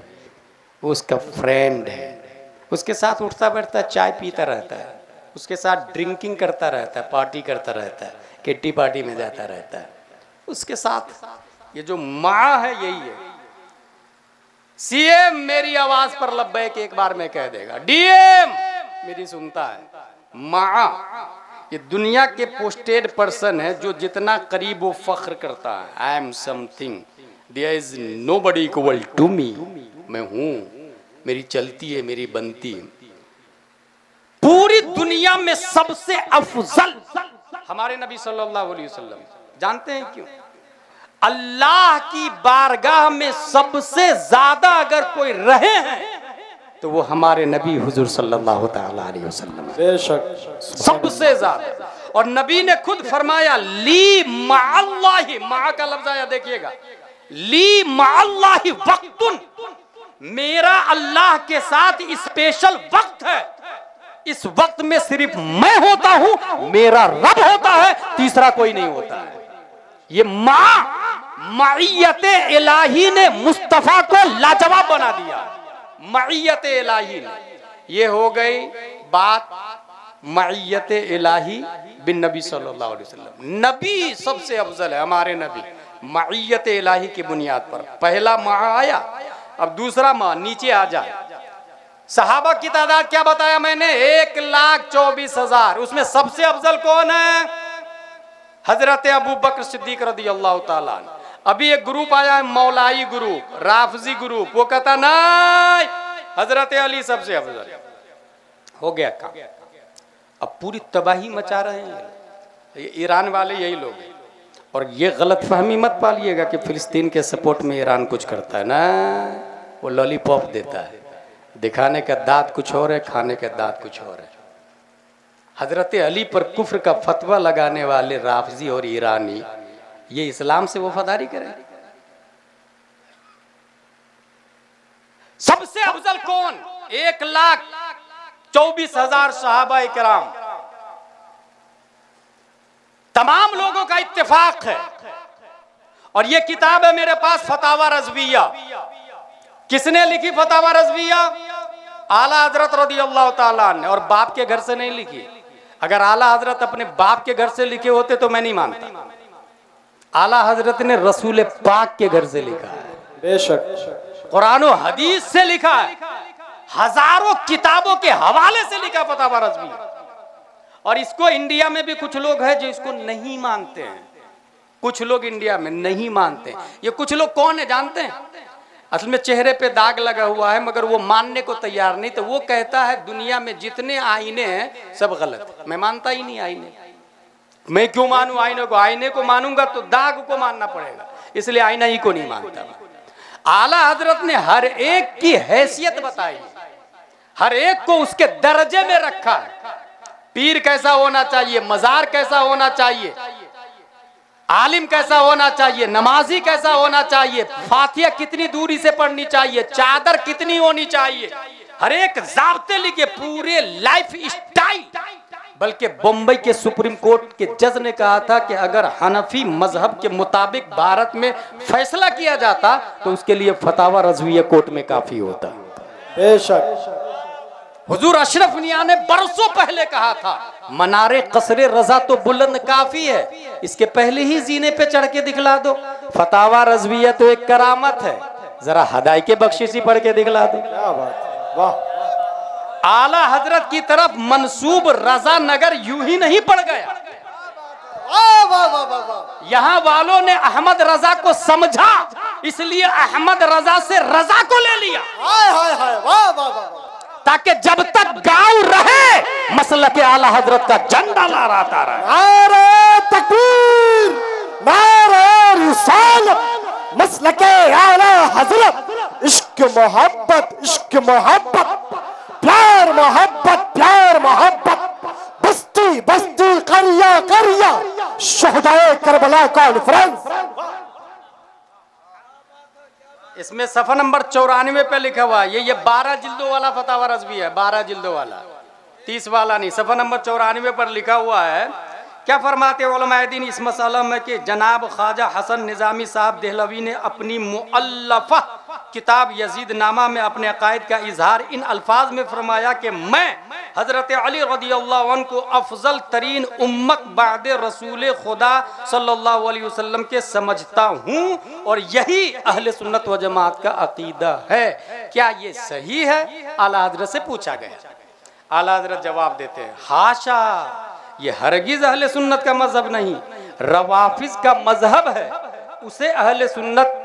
Speaker 1: वो उसका फ्रेंड है, उसके साथ उठता बैठता चाय पीता रहता है, उसके साथ ड्रिंकिंग करता रहता है, पार्टी करता रहता है, किट्टी पार्टी में जाता रहता है, उसके साथ। ये जो माँ है यही है। सीएम मेरी आवाज पर लब्बैक एक बार में कह देगा, डीएम मेरी सुनता है। माँ ये दुनिया के पोस्टेड पर्सन है जो जितना करीब वो फख्र करता है, I am something, there is nobody equal to me, मैं हूं, मेरी चलती है, मेरी बनती है। पूरी दुनिया में सबसे अफजल हमारे नबी सल्लल्लाहु अलैहि वसल्लम। जानते हैं क्यों? अल्लाह की बारगाह में सबसे ज्यादा अगर कोई रहे हैं तो वो हमारे नबी हुजूर सल्लल्लाहु ताला अलैहि वसल्लम, बेशक सबसे ज्यादा। और नबी ने खुद फरमाया, ली माअल्लाहि, मा का लफ्ज आया देखिएगा, ली माअल्लाहि वक्तुन, मेरा अल्लाह के साथ स्पेशल वक्त है, इस वक्त में सिर्फ मैं होता हूं, मेरा रब होता है, तीसरा कोई नहीं होता है। ये माइयत इलाही ने मुस्तफा को लाजवाब बना दिया, माइयत इलाही ने। ये हो गई बात माइयत इलाही बिन नबी सल्लल्लाहु अलैहि वसल्लम। नबी सबसे अफजल है, हमारे नबी माइयत इलाही की बुनियाद पर। पहला माह आया, अब दूसरा माह नीचे आ जाए। सहाबा की तादाद क्या बताया मैंने? 1,24,000। उसमें सबसे अफजल कौन है? हजरत अबू बकर सिद्दीक रदियल्लाहु ताला अन्हु। अभी एक ग्रुप आया है, मौलाई ग्रुप, राफजी ग्रुप, वो कहता नहीं हजरत अली सबसे अफजल। हो गया काम। अब पूरी तबाही मचा रहे हैं ईरान वाले, यही लोग हैं। और ये गलत फहमी मत पालिएगा कि फिलिस्तीन के सपोर्ट में ईरान कुछ करता है ना, वो लॉलीपॉप देता है। दिखाने का दांत कुछ और है, खाने का दांत कुछ और है। हजरत अली पर कुफ्र का फतवा लगाने वाले राफजी और ईरानी ये इस्लाम से वफादारी करें? सबसे अफजल कौन? 1,24,000 सहाबा इकराम, तमाम लोगों का इत्तेफाक है। और ये किताब है मेरे पास, फतावा रज़विया। किसने लिखी फतावा रज़विया? आला हजरत रदियल्लाहु ताला ने। और बाप के घर से नहीं लिखी। अगर आला हजरत अपने बाप के घर से लिखे होते तो मैं नहीं मानता। आला हजरत ने रसूल पाक के घर से लिखा है, बेशक कुरान और हदीस से लिखा है, हजारों किताबों के हवाले से लिखा फतावा रज़विया। और इसको इंडिया में भी कुछ लोग हैं जो इसको नहीं मानते हैं। कुछ लोग इंडिया में नहीं मानते हैं। ये कुछ लोग कौन है जानते हैं? असल में चेहरे पे दाग लगा हुआ है मगर वो मानने को तैयार नहीं। तो वो कहता है दुनिया में जितने आईने हैं सब गलत। मैं मानता ही नहीं आईने। मैं क्यों मानूं आईने को? आईने को मानूंगा तो दाग को मानना पड़ेगा, इसलिए आईना ही को नहीं मानता। आला हजरत ने हर एक की हैसियत बताई, हर एक को उसके दर्जे में रखा है। पीर कैसा होना चाहिए, मजार कैसा होना चाहिए, आलिम कैसा होना चाहिए, नमाजी कैसा होना चाहिए, फातिहा कितनी दूरी से पढ़नी चाहिए, चादर कितनी होनी चाहिए, हर एक ज़ाब्ते लिखे, पूरे लाइफ स्टाइल। बल्कि बम्बई के सुप्रीम कोर्ट के जज ने कहा था कि अगर हनफी मजहब के मुताबिक भारत में फैसला किया जाता तो उसके लिए फतावा रज़विया कोर्ट में काफी होता। बेशक हुजूर अशरफ मियां ने बरसों पहले कहा था, मनारे कसरे रजा तो बुलंद काफी है, इसके पहले ही जीने पे चढ़ के दिखला दो। फतावा रज़विया तो एक करामत है, जरा हदाई के बख्शिशी पढ़ के दिखला दो। क्या बात, वाह। आला हजरत की तरफ मंसूब रजा नगर यूं ही नहीं पड़ गया। यहाँ वालों ने अहमद रजा को समझा, इसलिए अहमद रजा से रजा को ले लिया। ताकि जब तक गांव रहे मसलक आला हजरत का झंडा लहराता रहे।
Speaker 3: नारे तकबीर, नारे रिसालत, मसलक आला हजरत, इश्क मोहब्बत, इश्क मोहब्बत, प्यार मोहब्बत, प्यार मोहब्बत, बस्ती बस्ती, करिया करिया, शहदाए करबला कॉन्फ्रेंस।
Speaker 1: इसमें सफ़ा नंबर 94 पे लिखा हुआ है, ये 12 जिल्दों वाला फतावा रज़वी है, 12 जिल्दों वाला, 30 वाला नहीं। सफ़ा नंबर 94 पर लिखा हुआ है, क्या फरमाते उलमाए दीन इस मसला में कि जनाब ख्वाजा हसन निज़ामी साहब देहलवी ने अपनी मुअल्लफ़ा किताब यजीद नामा में अपने अकायद का इजहार इन अल्फाज में फरमाया कि मैं हज़रत अली रज़ियल्लाहु अन्हु को अफजल तरीन उम्मत बाद रसूल खुदा सल्लल्लाहु अलैहि वसल्लम के समझता हूँ और यही अहले सुन्नत व जमात का अकीदा है। क्या ये सही है? आला हज़रत से पूछा गया। आला हज़रत जवाब देते हैं, हाशा, ये हरगिज अहले सुन्नत का मजहब नहीं, रवाफिज का मजहब है। उसे अहले सुन्नत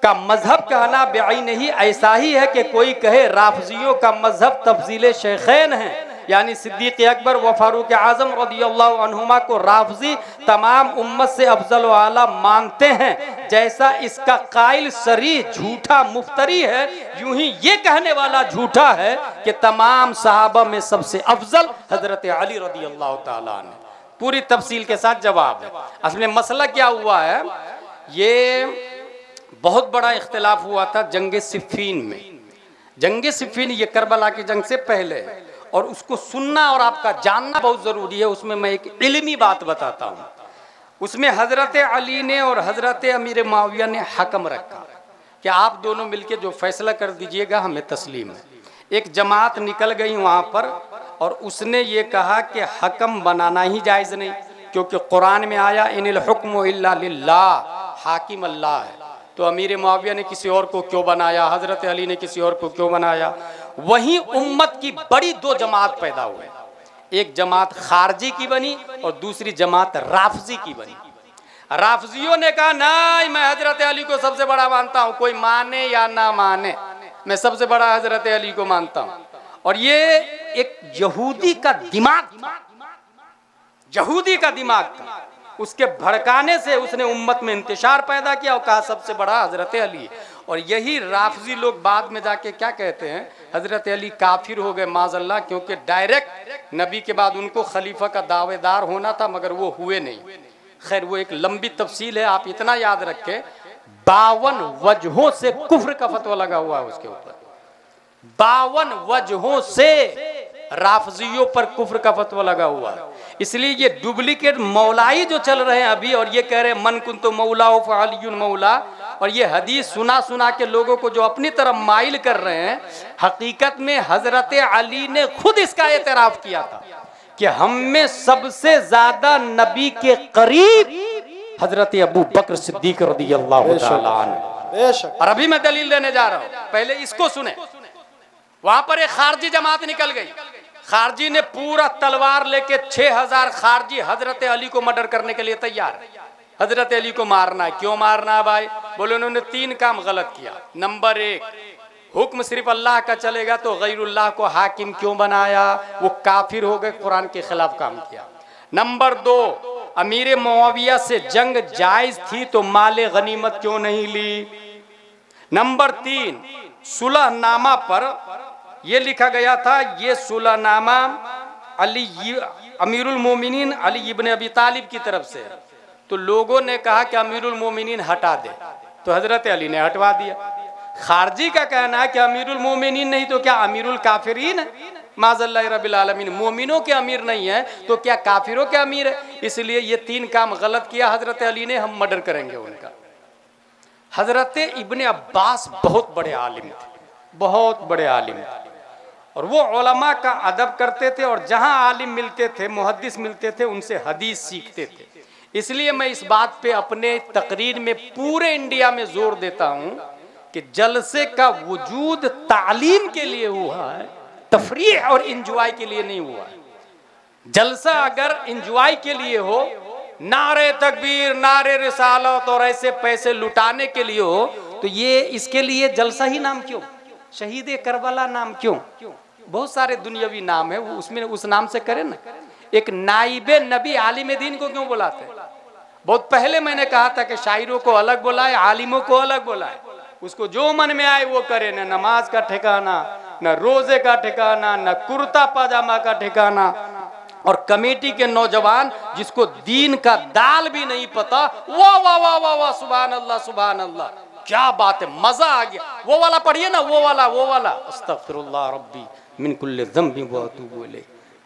Speaker 1: का मजहब कहना बेई नहीं। ऐसा ही है कि कोई कहे राफजियों का मजहब तफजील शेखैन है, यानी सिद्दीक अकबर व फारूक आजम रदियल्लाहु अन्हुमा को राफजी तमाम उम्मत से अफजल व आला मानते हैं। जैसा इसका कायल सरी झूठा मुफ्तरी है, यूं ही ये कहने वाला झूठा है कि तमाम सहाबा में सबसे अफजल हजरत अली रदियल्लाहु ताला अन्हु। पूरी तफसील के साथ जवाब है। असल में मसला क्या हुआ है, ये बहुत बड़ा इख्तिलाफ हुआ था जंग सिफ़ीन में। जंग सिफ़ीन ये करबला की जंग से पहले, और उसको सुनना और आपका जानना बहुत ज़रूरी है। उसमें मैं एक इल्मी बात बताता हूँ। उसमें हज़रत अली ने और हज़रत अमीर मुआविया ने हकम रखा कि आप दोनों मिलके जो फैसला कर दीजिएगा हमें तस्लीम है। एक जमात निकल गई वहाँ पर और उसने ये कहा कि हकम बनाना ही जायज़ नहीं, क्योंकि कुरान में आया इनिल हुक्मु इल्ला लिल्लाह, हाकिम अल्लाह है। तो अमीर मुआविया ने किसी और को क्यों बनाया, हज़रत अली ने किसी और को क्यों बनाया। वहीं उम्मत की बड़ी दो जमात पैदा हुए, एक जमात खारजी की बनी और दूसरी जमात राफजी की बनी। राफजियों ने कहा नहीं, मैं हज़रत अली को सबसे बड़ा मानता हूँ, कोई माने या ना माने, मैं सबसे बड़ा हज़रत अली को मानता हूँ। और ये एक यहूदी का दिमाग था, उसके भड़काने से उसने उम्मत में इंतशार पैदा किया और कहा सबसे बड़ा हज़रत अली। और यही राफजी लोग बाद में जाके क्या कहते हैं, हज़रत अली काफिर हो गए माज़अल्लाह, क्योंकि डायरेक्ट नबी के बाद उनको खलीफा का दावेदार होना था मगर वो हुए नहीं। खैर वो एक लंबी तफसील है, आप इतना याद रखें 52 वजहों से कुफ्र का फतवा लगा हुआ है उसके ऊपर। 52 वजहों से राफजियों पर कुफ्र का फतवा लगा हुआ है। इसलिए ये डुप्लीकेट मौलाई जो चल रहे हैं अभी, और ये कह रहे हैं मन कुंतु मौला व अलीयुन मौला, और ये हदीस सुना सुना के लोगों को जो अपनी तरफ माइल कर रहे हैं, हकीकत में हजरत अली ने खुद इसका एतराफ किया था कि हम में सबसे ज्यादा नबी के करीब हजरत अबू बकर सिद्दीक रज़ियल्लाहु ताला अन्हु। और अभी मैं दलील देने जा रहा हूँ, पहले इसको सुने। वहां पर एक खारजी जमात निकल गई। खारजी ने पूरा तलवार लेके 6000 खारजी हजरत अली को मर्डर करने के लिए तैयार। हजरत अली को मारना है। क्यों मारना है भाई? बोले उन्होंने 3 काम गलत किया। नंबर 1, हुक्म सिर्फ अल्लाह का चलेगा तो गैरुल्लाह को हाकिम क्यों बनाया, वो काफिर हो गए, कुरान के खिलाफ काम किया। नंबर 2, अमीर मुआविया से जंग जायज थी तो माले गनीमत क्यों नहीं ली। नंबर 3, सुलहनामा पर यह लिखा गया था, ये सुलहनामा अमीरुल मोमिनीन अली इब्न अबी तालिब की तरफ से, तो लोगों ने कहा कि अमीरुल मोमिनीन हटा दे, तो हजरत अली ने हटवा दिया। खारजी का कहना है कि अमीरुल मोमिनीन नहीं तो क्या अमीरुल काफिरीन है, माज़अल्लाह रब्बिल आलमीन, मोमिनों के अमीर नहीं है तो क्या काफिरों के अमीर है। इसलिए ये 3 काम गलत किया हजरत अली ने, हम मर्डर करेंगे उनका। हजरत इब्ने अब्बास बहुत बड़े आलिम थे, बहुत बड़े आलिम थे, और वो उलमा का अदब करते थे, और जहाँ आलिम मिलते थे, मुहद्दिस मिलते थे, उनसे हदीस सीखते थे। इसलिए मैं इस बात पे अपने तकरीर में पूरे इंडिया में जोर देता हूँ कि जलसे का वजूद तालीम के लिए हुआ है, तफरीह और इंजॉय के लिए नहीं हुआ है। जलसा अगर इंजॉय के लिए हो, नारे तकबीर, नारे रिसालत और ऐसे पैसे लुटाने के लिए हो, तो ये इसके लिए जलसा ही नाम क्यों, शहीद करबला नाम क्यों? बहुत सारे दुनियावी नाम है, वो उसमें उस नाम से करें ना। एक नाइबे नबी आलिम दीन को क्यों बुलाते? बहुत पहले मैंने कहा था कि शायरों को अलग बुलाए, आलिमों को अलग बुलाए, उसको जो मन में आए वो करे, न नमाज का ठिकाना, न रोजे का ठिकाना, न कुर्ता पाजामा का ठिकाना। और कमेटी के नौजवान जिसको दीन का दाल भी नहीं पता, वाह वाह वाह वाह वाह, सुभान अल्लाह सुभान अल्लाह, क्या बात है, मजा आ गया। वो वाला पढ़िए ना, वो वाला अस्तगफिरुल्लाह रब्बी मिन कुल्लि ज़ंबि व अतूबु इलैह।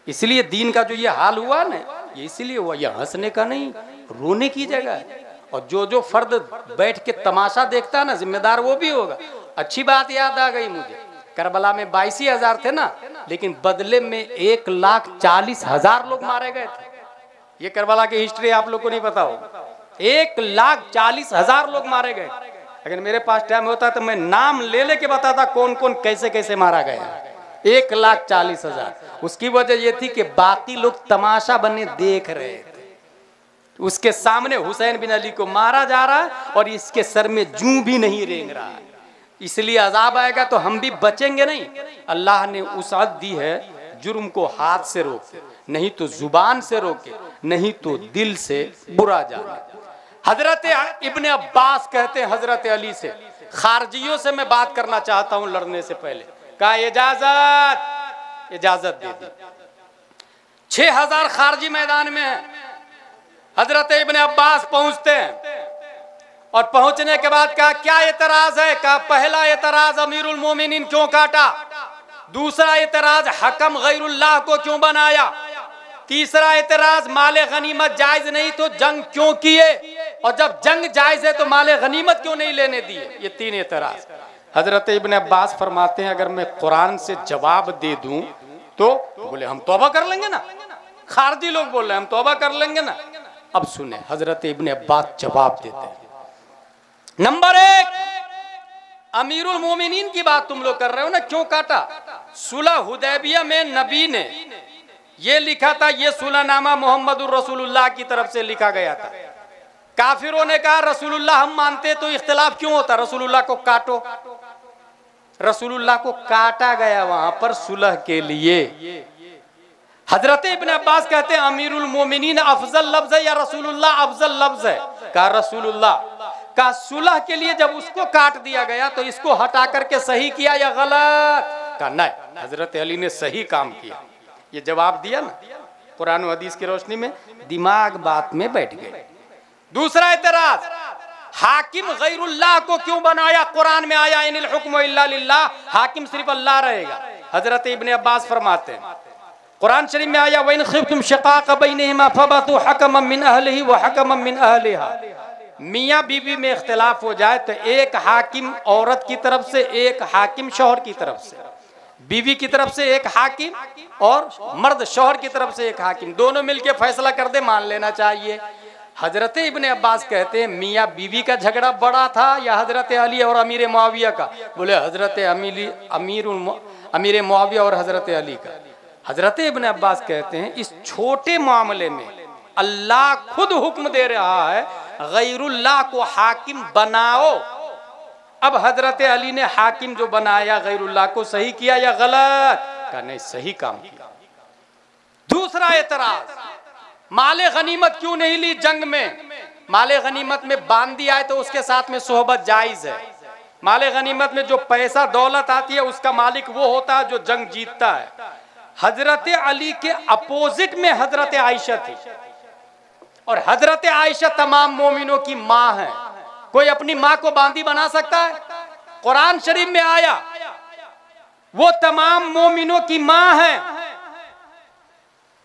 Speaker 1: इसलिए दीन का जो ये हाल हुआ ना, ये इसीलिए हुआ, ये हंसने का नहीं, रोने की जगह है। और जो फर्द बैठ के तमाशा देखता है ना, जिम्मेदार वो भी होगा। अच्छी बात याद आ गई मुझे, करबला में 82,000 थे ना, लेकिन बदले में 1,40,000 लोग मारे गए थे। ये करबला की हिस्ट्री आप लोग को नहीं पता हो। 1,40,000 लोग मारे गए। अगर मेरे पास टाइम होता तो मैं नाम ले लेके बताता कौन कौन कैसे कैसे मारा गया। 1,40,000। उसकी वजह ये थी कि बाकी लोग तमाशा बने देख रहे थे। उसके सामने हुसैन बिन अली को मारा जा रहा है और इसके सर में जूं भी नहीं रेंग रहा है। इसलिए अजाब आएगा तो हम भी बचेंगे नहीं। अल्लाह ने वसअत दी है, जुर्म को हाथ से रोके, नहीं तो जुबान से रोके, नहीं तो दिल से बुरा जाने। हजरत इब्न अब्बास कहते हैं हजरत अली से, खारजियों से मैं बात करना चाहता हूं लड़ने से पहले। कहा इजाजत दे दी। 6,000 खारजी मैदान में है। हजरत इब्न अब्बास पहुंचते हैं और पहुंचने के बाद कहा क्या एतराज है। कहा पहला एतराज अमीरुल मोमिनीन क्यों काटा, दूसरा एतराज हकम गैरुल्लाह को क्यों बनाया, तीसरा एतराज माले गनीमत जायज नहीं तो जंग क्यों किए, और जब जंग जायज है तो माले गनीमत क्यों नहीं लेने दिए। ये 3 एतराज। हजरत इब्न अब्बास फरमाते हैं अगर मैं कुरान से जवाब दे दूं तो बोले हम तौबा कर लेंगे ना। खारजी लोग बोल रहे हैं हम तौबा कर लेंगे ना। अब सुने हजरत इब्न अब्बास जवाब देते हैं। नंबर 1, अमीरुल मोमिनीन की बात तुम लोग कर रहे हो ना, क्यों काटा। सुलह हुदैबिया में नबी ने ये लिखा था, ये सुलहनामा मोहम्मदुर रसूलुल्लाह की तरफ से लिखा गया था। काफिरों ने कहा रसूलुल्लाह हम मानते तो इख्तिलाफ क्यों होता, रसूलुल्लाह को काटो। रसूलुल्लाह को काटा गया वहां पर सुलह के लिए। हजरत इब्न अब्बास कहते हैं अमीरुल मोमिनीन अफजल लफ्ज है या रसूलुल्लाह अफजल लफ्ज है। कहा रसूलुल्लाह। का सुलह के लिए जब उसको काट दिया गया तो इसको हटा करके सही किया या गलत। का नहीं, हजरत अली ने सही काम किया। ये जवाब दिया ना कुरान और हदीस की रोशनी में, दिमाग बात में बैठ गए। दूसरा एतराज, हाकिम गैरुल्लाह को क्यों बनाया। कुरान में आया इनिल हुक्मु इल्ला लिल्लाह, हाकिम सिर्फ अल्लाह रहेगा। हजरत इब्न अब्बास फरमाते हैं कुरान शरीफ में आया वइन खिफ्तुम शिकाक बैनहिमा फबतु हकमम मिन अहलिही व हकमम मिन अहलिहा। मियाँ बीवी में इख्तिलाफ हो जाए तो एक हाकिम औरत की तरफ से, एक हाकिम शौहर की तरफ से, बीवी की तरफ से एक हाकिम और मर्द शौहर की तरफ से एक हाकिम, दोनों मिलके फैसला कर दे मान लेना चाहिए। हजरत इब्न अब्बास कहते हैं मियाँ बीवी का झगड़ा बड़ा था या हजरत अली और अमीर मुआविया का। बोले हजरत अमीर मुआविया और हजरत अली का। हजरत इब्न अब्बास कहते हैं इस छोटे मामले में अल्लाह खुद हुक्म दे रहा है गैरुल्लाह को हाकिम बनाओ। अब हजरत अली ने हाकिम जो बनाया गैरुल्लाह को सही किया या गलत। का नहीं, सही काम किया। दूसरा एतराज, माले गनीमत क्यों नहीं ली जंग में। माले गनीमत में बांदी आए तो उसके साथ में सोहबत जायज है। माले गनीमत में जो पैसा दौलत आती है उसका मालिक वो होता है जो जंग जीतता है। हजरत अली के अपोजिट में हजरत आयशा थी और हजरत आयशा तमाम मोमिनों की माँ है। कोई अपनी माँ को बांदी बना सकता है। कुरान शरीफ में आया वो तमाम मोमिनों की माँ है,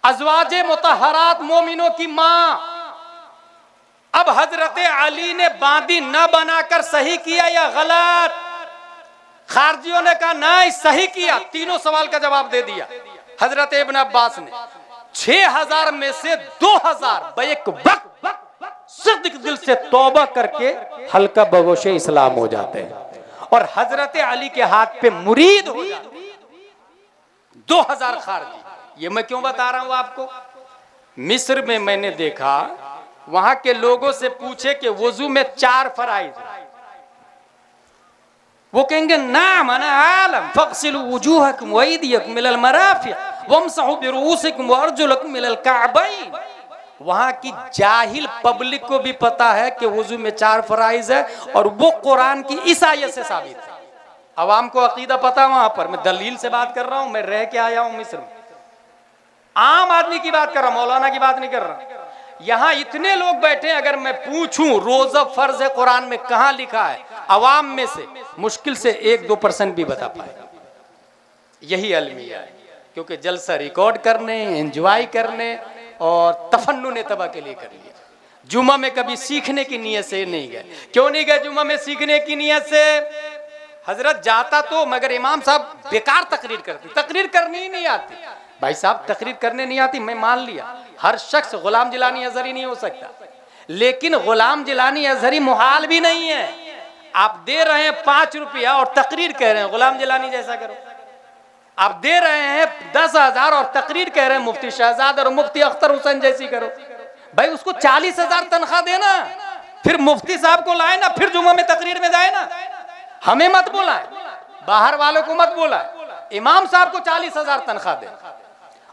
Speaker 1: अज़वाजे मुतहरात मोमिनों की माँ। अब हजरत अली ने बांदी न बनाकर सही किया या गलत। खारजियों ने कहा नहीं सही किया। तीनों सवाल का जवाब दे दिया हजरत इब्न अब्बास ने। 6,000 में से 2,000 बैक वक्त सिद्दीक दिल से तौबा करके हल्का बगोशे इस्लाम हो जाते हैं और हजरत अली के हाथ पे मुरीद हो जाते हैं। 2,000 खारजी। ये मैं क्यों बता रहा हूं आपको, मिस्र में मैंने देखा वहां के लोगों से पूछे कि वुजू में 4 फराइज, वो कहेंगे नाम अना आलम फगसिलू वुजूहकुम व अयदियकुम मिनल मराफिक वमसहू बिरुऊसिकुम व अर्जुलकुम मिनल कअबैन। वहां की जाहिल पब्लिक को भी पता है कि वुजू में 4 फराइज है और वो कुरान की इस आयत से साबित है। अवाम को अकीदा पता वहां पर। मैं दलील से बात कर रहा हूं, मैं रह के आया हूं मिस्र में। आम आदमी की बात कर रहा हूं, मौलाना की बात नहीं कर रहा। यहाँ इतने लोग बैठे, अगर मैं पूछूं रोजा फर्ज है कुरान में कहाँ लिखा है, अवाम में से मुश्किल से 1-2% भी बता पाएगा। यही अलमिया है, क्योंकि जलसा रिकॉर्ड करने, एंजॉय करने और तफन्नुन तबा के लिए कर लिया। जुमा में कभी सीखने की नीयत से नहीं गए। क्यों नहीं गए जुमा में सीखने की नीयत से? हजरत जाता तो, मगर इमाम साहब बेकार तकरीर करते, तकरीर करनी ही नहीं आती। भाई साहब तकरीर करने नहीं आती, मैं मान लिया, हर शख्स गुलाम जिलानी अजहरी नहीं हो सकता, लेकिन गुलाम जिलानी अजहरी मुहाल भी नहीं है। आप दे रहे हैं 5 रुपया और तकरीर कह रहे हैं गुलाम जिलानी जैसा करो। आप दे रहे हैं 10,000 और तकरीर कह रहे हैं मुफ्ती शहजाद और मुफ्ती अख्तर हुसैन जैसी करो। भाई उसको 40,000 तनख्वाह देना, फिर मुफ्ती साहब को लाए ना, फिर जुम्मा में तकरीर में जाए ना। हमें मत बोलाए, बाहर वालों को मत बोलाए, इमाम साहब को 40,000 तनख्वाह दे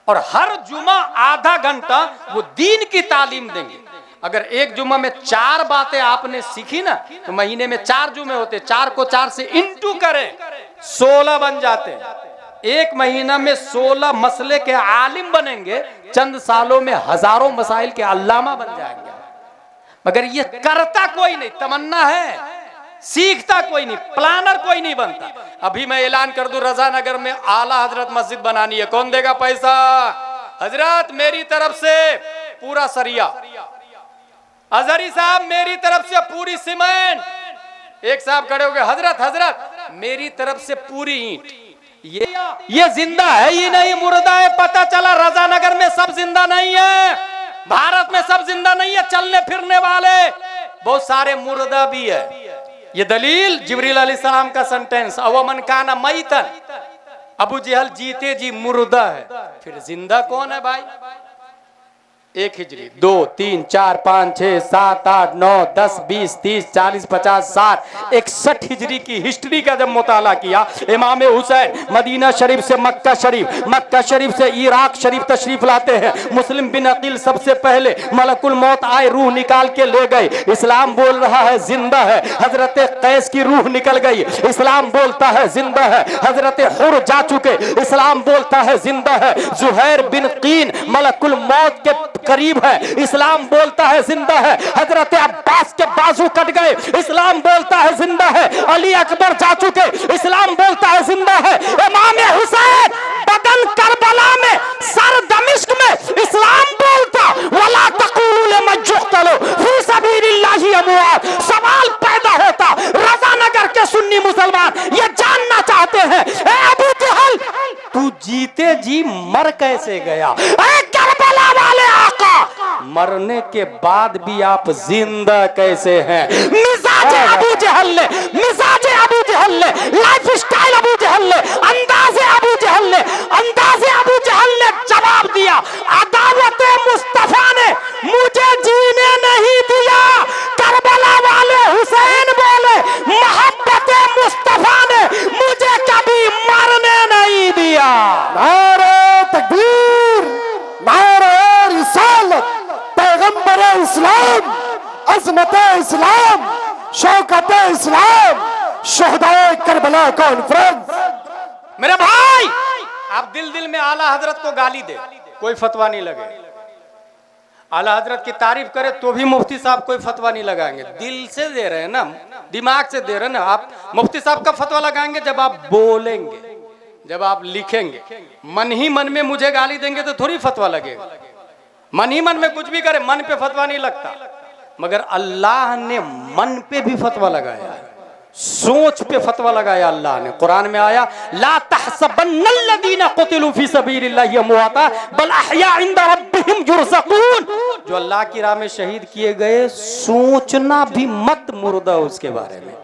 Speaker 1: और हर जुमा आधा घंटा वो दीन की तालीम देंगे। अगर एक जुम्मा में 4 बातें आपने सीखी ना, तो महीने में 4 जुमे होते, 4 को 4 से इंटू करें 16 बन जाते हैं। एक महीना में 16 मसले के आलिम बनेंगे, चंद सालों में हजारों मसाइल के अल्लामा बन जाएंगे। मगर ये करता कोई नहीं, तमन्ना है, सीखता कोई नहीं, प्लानर कोई नहीं बनता। अभी मैं ऐलान कर दूं, रजा नगर में आला हजरत मस्जिद बनानी है, कौन देगा पैसा? हजरत मेरी तरफ से पूरा सरिया, अजहरी साहब मेरी तरफ से पूरी सीमेंट। एक साहब खड़े हो गए, हजरत हजरत मेरी तरफ से पूरी ईंट। ये जिंदा है, ये नहीं मुर्दा है। पता चला रजा नगर में सब जिंदा नहीं है, भारत में सब जिंदा नहीं है, चलने फिरने वाले बहुत सारे मुर्दा भी है। ये दलील जिब्रील अलैहिस्सलाम का सेंटेंस, अवमन काना मैतन, अबू जहल जीते जी मुर्दा है, फिर जिंदा कौन है भाई? 1 हिजरी 2 3 4 5 6 7 8 9 10 20 30 40 50 60 61 हिजरी की हिस्ट्री का जब मुताला किया, इमाम हुसैन मदीना शरीफ से मक्का शरीफ से इराक शरीफ तशरीफ लाते हैं। मुस्लिम बिन अकील सबसे पहले मलकुल मौत आए, रूह निकाल के ले गए। इस्लाम बोल रहा है जिंदा है, हजरत कैस की रूह निकल गई, इस्लाम बोलता है जिंदा है। हजरत हुर जा चुके, इस्लाम बोलता है जिंदा है। जुहैर बिन कीन मलकुल मौत के करीब है, इस्लाम बोलता है जिंदा है। हजरत अब्बास के बाजू कट गए, इस्लाम बोलता है जिंदा है। अली अकबर जा चुके, इस्लाम बोलता है जिंदा है। इमाम हुसैन बदन करबला में, सर दमिश्क में, इस्लाम बोलता वला तक़ूलू लिमन युक़तलू फी सबीलिल्लाहि अमवात। सवाल पैदा होता, रज़ा नगर के सुन्नी मुसलमान ये जानना चाहते हैं, ए अबू जहल तू जीते जी मर कैसे गया? करबला वाले आका, मरने के बाद भी आप जिंदा कैसे हैं? मिजाजे अबू जहल ने, लाइफ स्टाइल अबू जहल ने, अंदाजे अबू जहल ने जवाब दिया, अदावत मुस्तफा ने मुझे जीने नहीं दिया। करबला वाले हुसैन बोले, मोहब्बत मुस्तफा ने मुझे कभी मरने नहीं दिया।
Speaker 3: नारे तकबीर, नारे रिसालत, पैगंबर इस्लाम, अज़मत इस्लाम, शौकत इस्लाम, शहदाए करबला कॉन्फ्रेंस।
Speaker 1: मेरे भाई, आप दिल में आला हजरत को गाली दे, कोई फतवा नहीं लगे। आला हजरत की तारीफ करे तो भी मुफ्ती साहब कोई फतवा नहीं लगाएंगे। दिल से दे रहे हैं ना, दिमाग से दे रहे हैं ना। आप मुफ्ती साहब का फतवा लगाएंगे जब आप बोलेंगे, जब आप लिखेंगे। मन ही मन में मुझे गाली देंगे तो थोड़ी फतवा लगेगा। मन ही मन में कुछ भी करे, मन पे फतवा नहीं लगता। मगर अल्लाह ने मन पे भी फतवा लगाया है, सोच पे फतवा लगाया अल्लाह ने। कुरान में आया, ला तहसबन्नल्लज़ीना क़ुतिलू फी सबीलिल्लाहि अमवाता बल अहया इंदा रब्बिहिम युरज़क़ून। जो अल्लाह की राह में शहीद किए गए, सोचना भी मत मुर्दा उसके बारे में,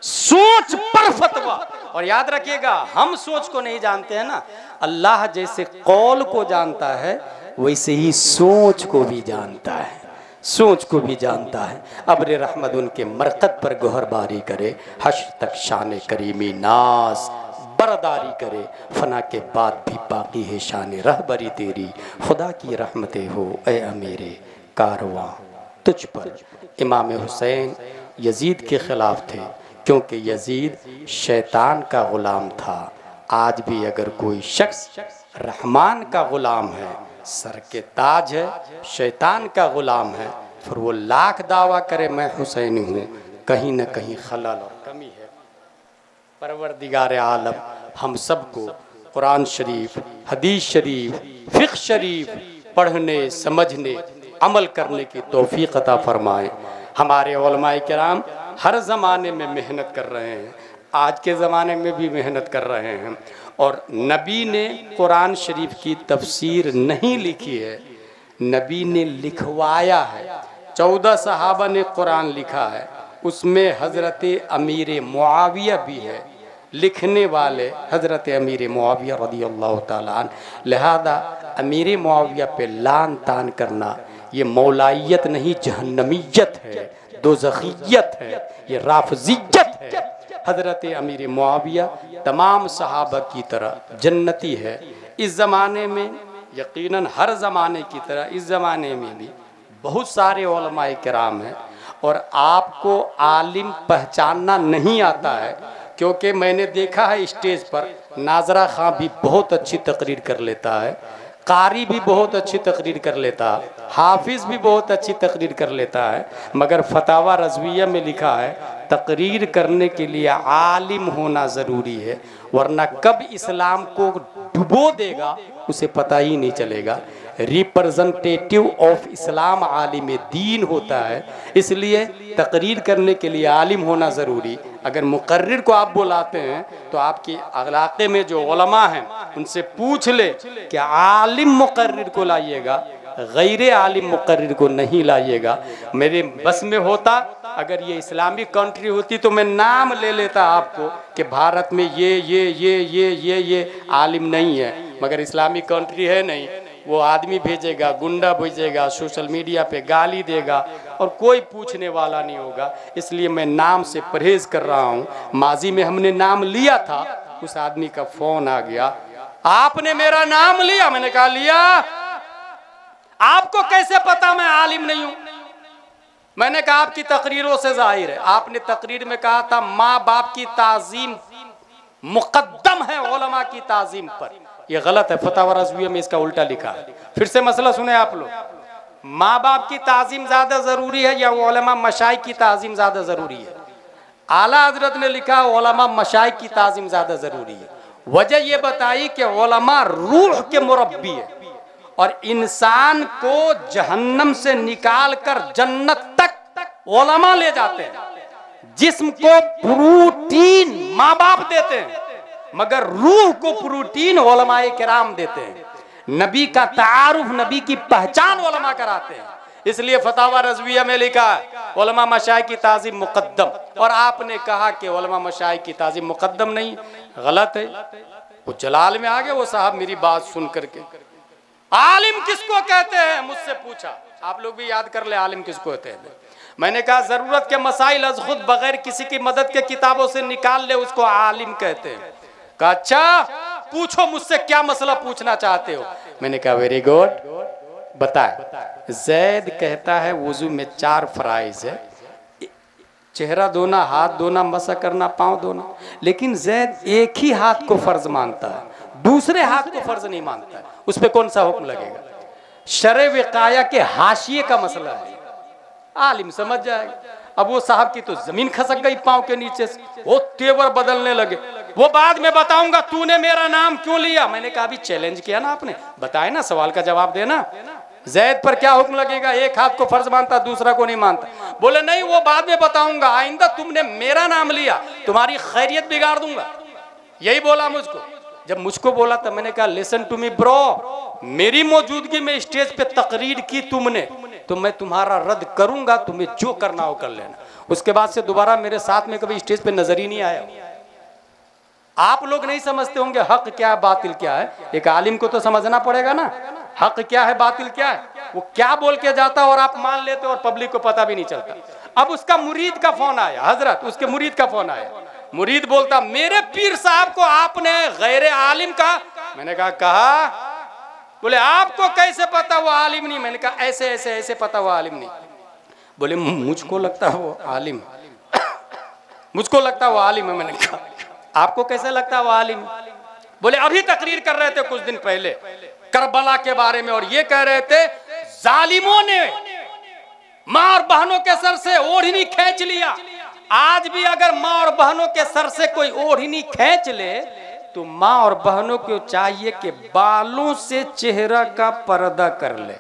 Speaker 1: सोच पर फतवा। और याद रखिएगा, हम सोच को नहीं जानते हैं ना, अल्लाह जैसे कौल को जानता है वैसे ही सोच को भी जानता है, सोच को भी जानता है। अब्र रहमत उनके मरकत पर गोहरबारी करे, हश्र तक शान करीमी नास बरदारी करे। फना के बाद भी बाकी है शान रहबरी तेरी, खुदा की रहमतें हो ए अमीरे कारवां तुझ पर। इमाम हुसैन यजीद के ख़िलाफ़ थे, क्योंकि यजीद शैतान का ग़ुलाम था। आज भी अगर कोई शख्स रहमान का ग़ुलाम है, सर के ताज है, शैतान का ग़ुलाम है, फिर वो लाख दावा करे मैं हुसैनी हूँ, कहीं न कहीं खलल और परवरदिगार आलम हम सबको कुरान शरीफ, हदीस शरीफ, फ़िक़्ह शरीफ पढ़ने, समझने, अमल करने की तौफ़ीक़ अता फरमाए। हमारे उलमाए किराम हर ज़माने में मेहनत कर रहे हैं, आज के ज़माने में भी मेहनत कर रहे हैं। और नबी ने कुरान शरीफ की तफसीर नहीं लिखी है, नबी ने लिखवाया है। 14 सहाबा ने कुरान लिखा है, उसमें हज़रत अमीर मुआविया भी है, लिखने वाले हज़रत अमीर मुआविया रज़ियल्लाहु ताला अन्हु। लिहाजा अमीर मुआविया पे लान तान करना ये मौलाइयत नहीं, जहन्नमियत है, दोज़खियत है, ये राफ़ज़ियत है। हज़रत अमीर मुआविया तमाम सहाबा की तरह जन्नती है। इस ज़माने में यकीनन हर ज़माने की तरह इस ज़माने में भी बहुत सारे उलमाए किराम हैं और आपको आलिम पहचानना नहीं आता है, क्योंकि मैंने देखा है स्टेज पर नाजरा खां भी बहुत अच्छी तकरीर कर लेता है, कारी भी बहुत अच्छी तकरीर कर लेता है, हाफिज़ भी बहुत अच्छी तकरीर कर लेता है, मगर फतावा रज़विया में लिखा है तकरीर करने के लिए आलिम होना ज़रूरी है, वरना कब इस्लाम को डुबो देगा उसे पता ही नहीं चलेगा। रिप्रेजेंटेटिव ऑफ इस्लाम आलिम दीन होता है, इसलिए तकरीर करने के लिए आलिम होना ज़रूरी। अगर मुकर्रिर को आप बुलाते हैं तो आपके इलाके में जो उलमा हैं उनसे पूछ ले कि आलिम मुकर्रिर को लाइएगा, गैर आलिम मुकर्रिर को नहीं लाइएगा। मेरे बस में होता, अगर ये इस्लामिक कंट्री होती तो मैं नाम ले लेता आपको कि भारत में ये आलिम नहीं है, मगर इस्लामिक कंट्री है नहीं। वो आदमी भेजेगा, गुंडा भेजेगा, सोशल मीडिया पे गाली देगा और कोई पूछने वाला नहीं होगा। इसलिए मैं नाम से परहेज कर रहा हूँ। माजी में हमने नाम लिया था, उस आदमी का फोन आ गया, आपने मेरा नाम लिया। मैंने कहा लिया, आपको कैसे पता मैं आलिम नहीं हूं? मैंने कहा आपकी तकरीरों से जाहिर है। आपने तकरीर में कहा था माँ बाप की ताजीम मुकद्दम है उलमा की ताजीम पर, ये गलत है। फतावा रज़विया में इसका उल्टा लिखा है। फिर से मसला सुने आप लोग, माँ बाप की ताजीम ज्यादा जरूरी है या उलमा मशाइख की ताजीम ज्यादा जरूरी है? आला हजरत ने लिखा उलमा मशाइख की ताजीम ज्यादा जरूरी है। वजह ये बताई कि उलमा रूह के मुरब्बी है और इंसान को जहन्नम से निकाल कर जन्नत तक उलमा ले जाते हैं। जिस्म को प्रोटीन माँ बाप देते हैं, मगर रूह को प्रोटीन उलमाए किराम देते हैं। नबी का तारुफ, नबी की पहचान उलमा कराते हैं। इसलिए फतावा रज़विया में लिखा है उलमा मशाइख की ताज़ीम मुकद्दम, और आपने कहा कि उलमा मशाइख की ताज़ीम मुकद्दम नहीं, गलत है। वो जलाल में आ गए वो साहब मेरी बात सुन करके। आलिम किसको कहते हैं मुझसे पूछा, आप लोग भी याद कर ले आलिम किसको कहते हैं। मैंने कहा जरूरत के मसाइल अज खुद बगैर किसी की मदद के किताबों से निकाल ले, उसको आलिम कहते हैं। कहा अच्छा पूछो मुझसे क्या मसला पूछना चाहते हो। मैंने कहा वेरी गुड, बताए। जैद कहता है वुजू में 4 फराइज है, चेहरा धोना, हाथ धोना, मसा करना, पाँव धोना, लेकिन जैद एक ही हाथ को फर्ज मानता है, दूसरे हाथ को फर्ज नहीं मानता है। उस पर कौन सा हुक्म लगेगा? शरे विकाया के हाशिए का मसला है, आलिम समझ जाएगा। अब वो साहब की तो जमीन खसक गई पांव के नीचे से, वो तेवर बदलने लगे। वो बाद में बताऊंगा तूने मेरा नाम क्यों लिया। मैंने कहा अभी चैलेंज किया ना आपने, बताए ना, सवाल का जवाब देना। जैद पर क्या हुक्म लगेगा? एक हाथ को फर्ज मानता, दूसरा को नहीं मानता। बोले नहीं वो बाद में बताऊंगा, आइंदा तुमने मेरा नाम लिया तुम्हारी खैरियत बिगाड़ दूंगा, यही बोला मुझको। जब मुझको बोला तो मैंने कहा लिसन टू मी ब्रो, मेरी मौजूदगी में स्टेज पे तकरीर की तुमने, तो मैं तुम्हारा रद्द करूंगा, तुम्हें जो करना हो कर लेना। उसके बाद से दोबारा मेरे साथ में कभी स्टेज पे नजर ही नहीं आया। आप लोग नहीं समझते होंगे हक क्या है बातिल क्या है, एक आलिम को तो समझना पड़ेगा ना, हक क्या है बातिल क्या है। वो क्या बोल के जाता और आप मान लेते और पब्लिक को पता भी नहीं चलता। अब उसका मुरीद का फोन आया, हजरत उसके मुरीद का फोन आया, मुरीद बोलता मेरे पीर साहब को आपने गैर आलिम कहा। मैंने कहा बोले आपको कैसे पता वो आलिम नहीं। मैंने कहा ऐसे ऐसे ऐसे पता वो आलिम नहीं। बोले मुझको लगता है वो आलिम, मुझको लगता है वो आलिम है। मैंने कहा आपको कैसे लगता है वो आलिम? बोले अभी तकरीर कर रहे थे कुछ दिन पहले करबला के बारे में और ये कह रहे थे जालिमों ने माँ और बहनों के सर से ओढ़नी खींच लिया, आज भी अगर माँ और बहनों के सर से कोई ओढ़नी खींच ले तो माँ और बहनों को चाहिए कि बालों से चेहरा का पर्दा कर ले,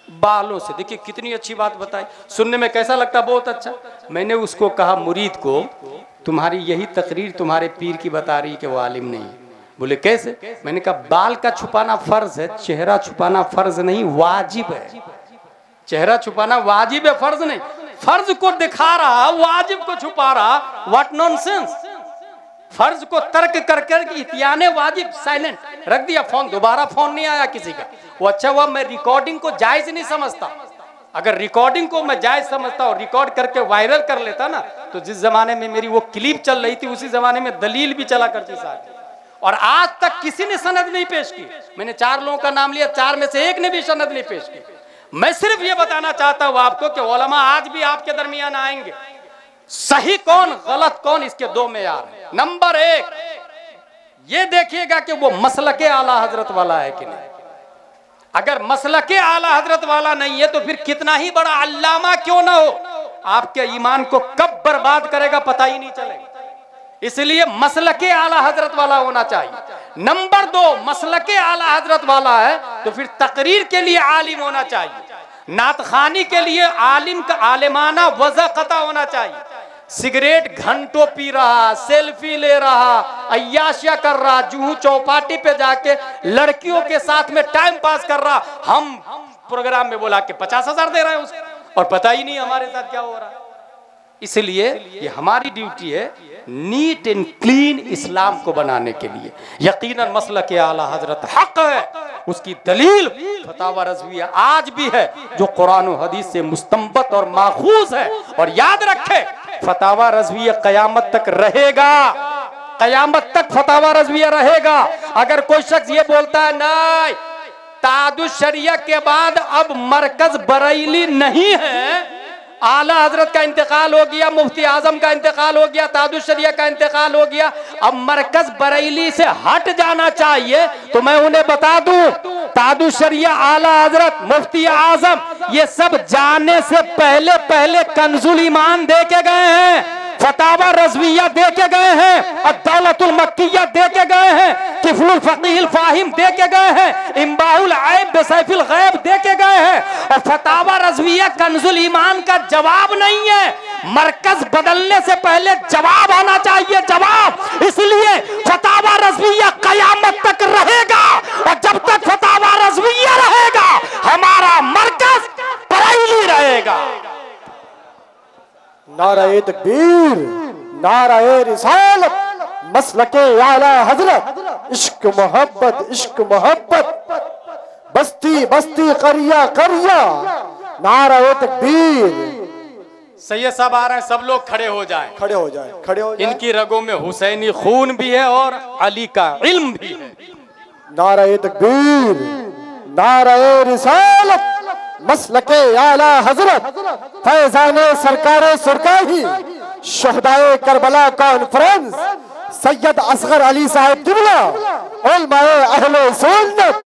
Speaker 1: बालों से। देखिए कितनी अच्छी बात बताई, सुनने में कैसा लगता, बहुत अच्छा। मैंने उसको कहा मुरीद को, तुम्हारी यही तकरीर तुम्हारे पीर की बता रही कि वो आलिम नहीं। बोले कैसे? मैंने कहा बाल का छुपाना फर्ज है, चेहरा छुपाना फर्ज नहीं, वाजिब है। चेहरा छुपाना वाजिब है, फर्ज नहीं। फर्ज को दिखा रहा, वाजिब को छुपा रहा, व्हाट नॉनसेंस। फर्ज को तर्क करके इतियाने वाजिब साइलेंट रख दिया, फोन दोबारा फोन नहीं आया किसी का। वो अच्छा हुआ मैं रिकॉर्डिंग को जायज नहीं समझता। अगर रिकॉर्डिंग को मैं जायज समझता और रिकॉर्ड करके वायरल कर लेता ना, तो जिस जमाने में मेरी वो क्लिप चल रही थी उसी जमाने में दलील भी चला करती साथ। और आज तक किसी ने सनद नहीं पेश की। मैंने 4 लोगों का नाम लिया, 4 में से एक ने भी सनद नहीं पेश की। मैं सिर्फ ये बताना चाहता हूं आपको कि उलमा आज भी आपके दरमियान आएंगे। सही कौन गलत कौन, इसके 2 मेयार हैं। नंबर 1 ये देखिएगा कि वो मसलके आला हजरत वाला है कि नहीं। अगर मसलके आला हजरत वाला नहीं है तो फिर कितना ही बड़ा अल्लामा क्यों ना हो, आपके ईमान को कब बर्बाद करेगा पता ही नहीं चलेगा। इसलिए मसलके आला हजरत वाला होना चाहिए। नंबर 2 मसलके आला हजरत वाला है तो फिर तकरीर के लिए आलिम होना चाहिए, नात खानी के लिए आलिम का आलिमाना वज़ा कता होना चाहिए। सिगरेट घंटों पी रहा, सेल्फी ले रहा, अय्याशिया कर रहा, जूहू चौपाटी पे जाके लड़कियों के साथ में टाइम पास कर रहा, हम प्रोग्राम में बोला कि 50,000 दे रहे हैं उसको और पता ही नहीं हमारे साथ क्या हो रहा है। इसलिए ये हमारी ड्यूटी है नीट एंड क्लीन इस्लाम को बनाने के लिए। यकीनन मसलक आला हजरत हक है, उसकी दलील फतावा रज़विया आज भी है जो कुरान और हदीस से मुस्तंबत और माखूज है। और याद रखे फतावा रज़विया कयामत तक रहेगा, कयामत तक फतावा रज़विया रहेगा। अगर कोई शख्स ये बोलता है नहीं तादुश शरिया के बाद अब मरकज बरेली नहीं है, आला हजरत का इंतकाल हो गया, मुफ्ती आजम का इंतकाल हो गया, तादुश शरिया का इंतकाल हो गया, अब मरकज बरेली से हट जाना चाहिए, तो मैं उन्हें बता दूं तादुश शरिया, आला हजरत, मुफ्ती आजम ये सब जाने से पहले पहले कंजुल ईमान दे के गए हैं, फतावा रज़विया दे के गए हैं, अद-दौलतुल मक्किया दे के गए हैं, किफ़लुल फ़क़ीहुल फ़ाहिम दे के गए हैं, इम्बाहुल ऐब बिसैफ़िल ग़ैब दे के गए हैं। और फतावा रज़विया कंजुल ईमान का जवाब नहीं है, मरकज बदलने से पहले जवाब आना चाहिए, जवाब। इसलिए फतावा रज़विया क़यामत तक रहेगा और जब तक फतावा रज़विया रहेगा हमारा मरकज बरेली रहेगा।
Speaker 3: नाराए तकबीर, नाराए रिसालत, मसलके आला हजरत, इश्क मोहब्बत, इश्क मोहब्बत, बस्ती बस्ती करिया करिया, नाराए तकबीर।
Speaker 1: सैयद साहब आ रहे हैं, सब लोग खड़े हो जाएं,
Speaker 3: खड़े हो जाए, खड़े हो जाए।
Speaker 1: इनकी रगों में हुसैनी खून भी है और अली का इल्म भी है।
Speaker 3: नाराए तकबीर, नाराए रिसालत, मसलके आला हजरत, फैजाने सरकारे सुरकाही, शहदाए करबला कॉन्फ्रेंस, सैयद असगर अली साहब तिबला, उलमाए अहले सुन्नत।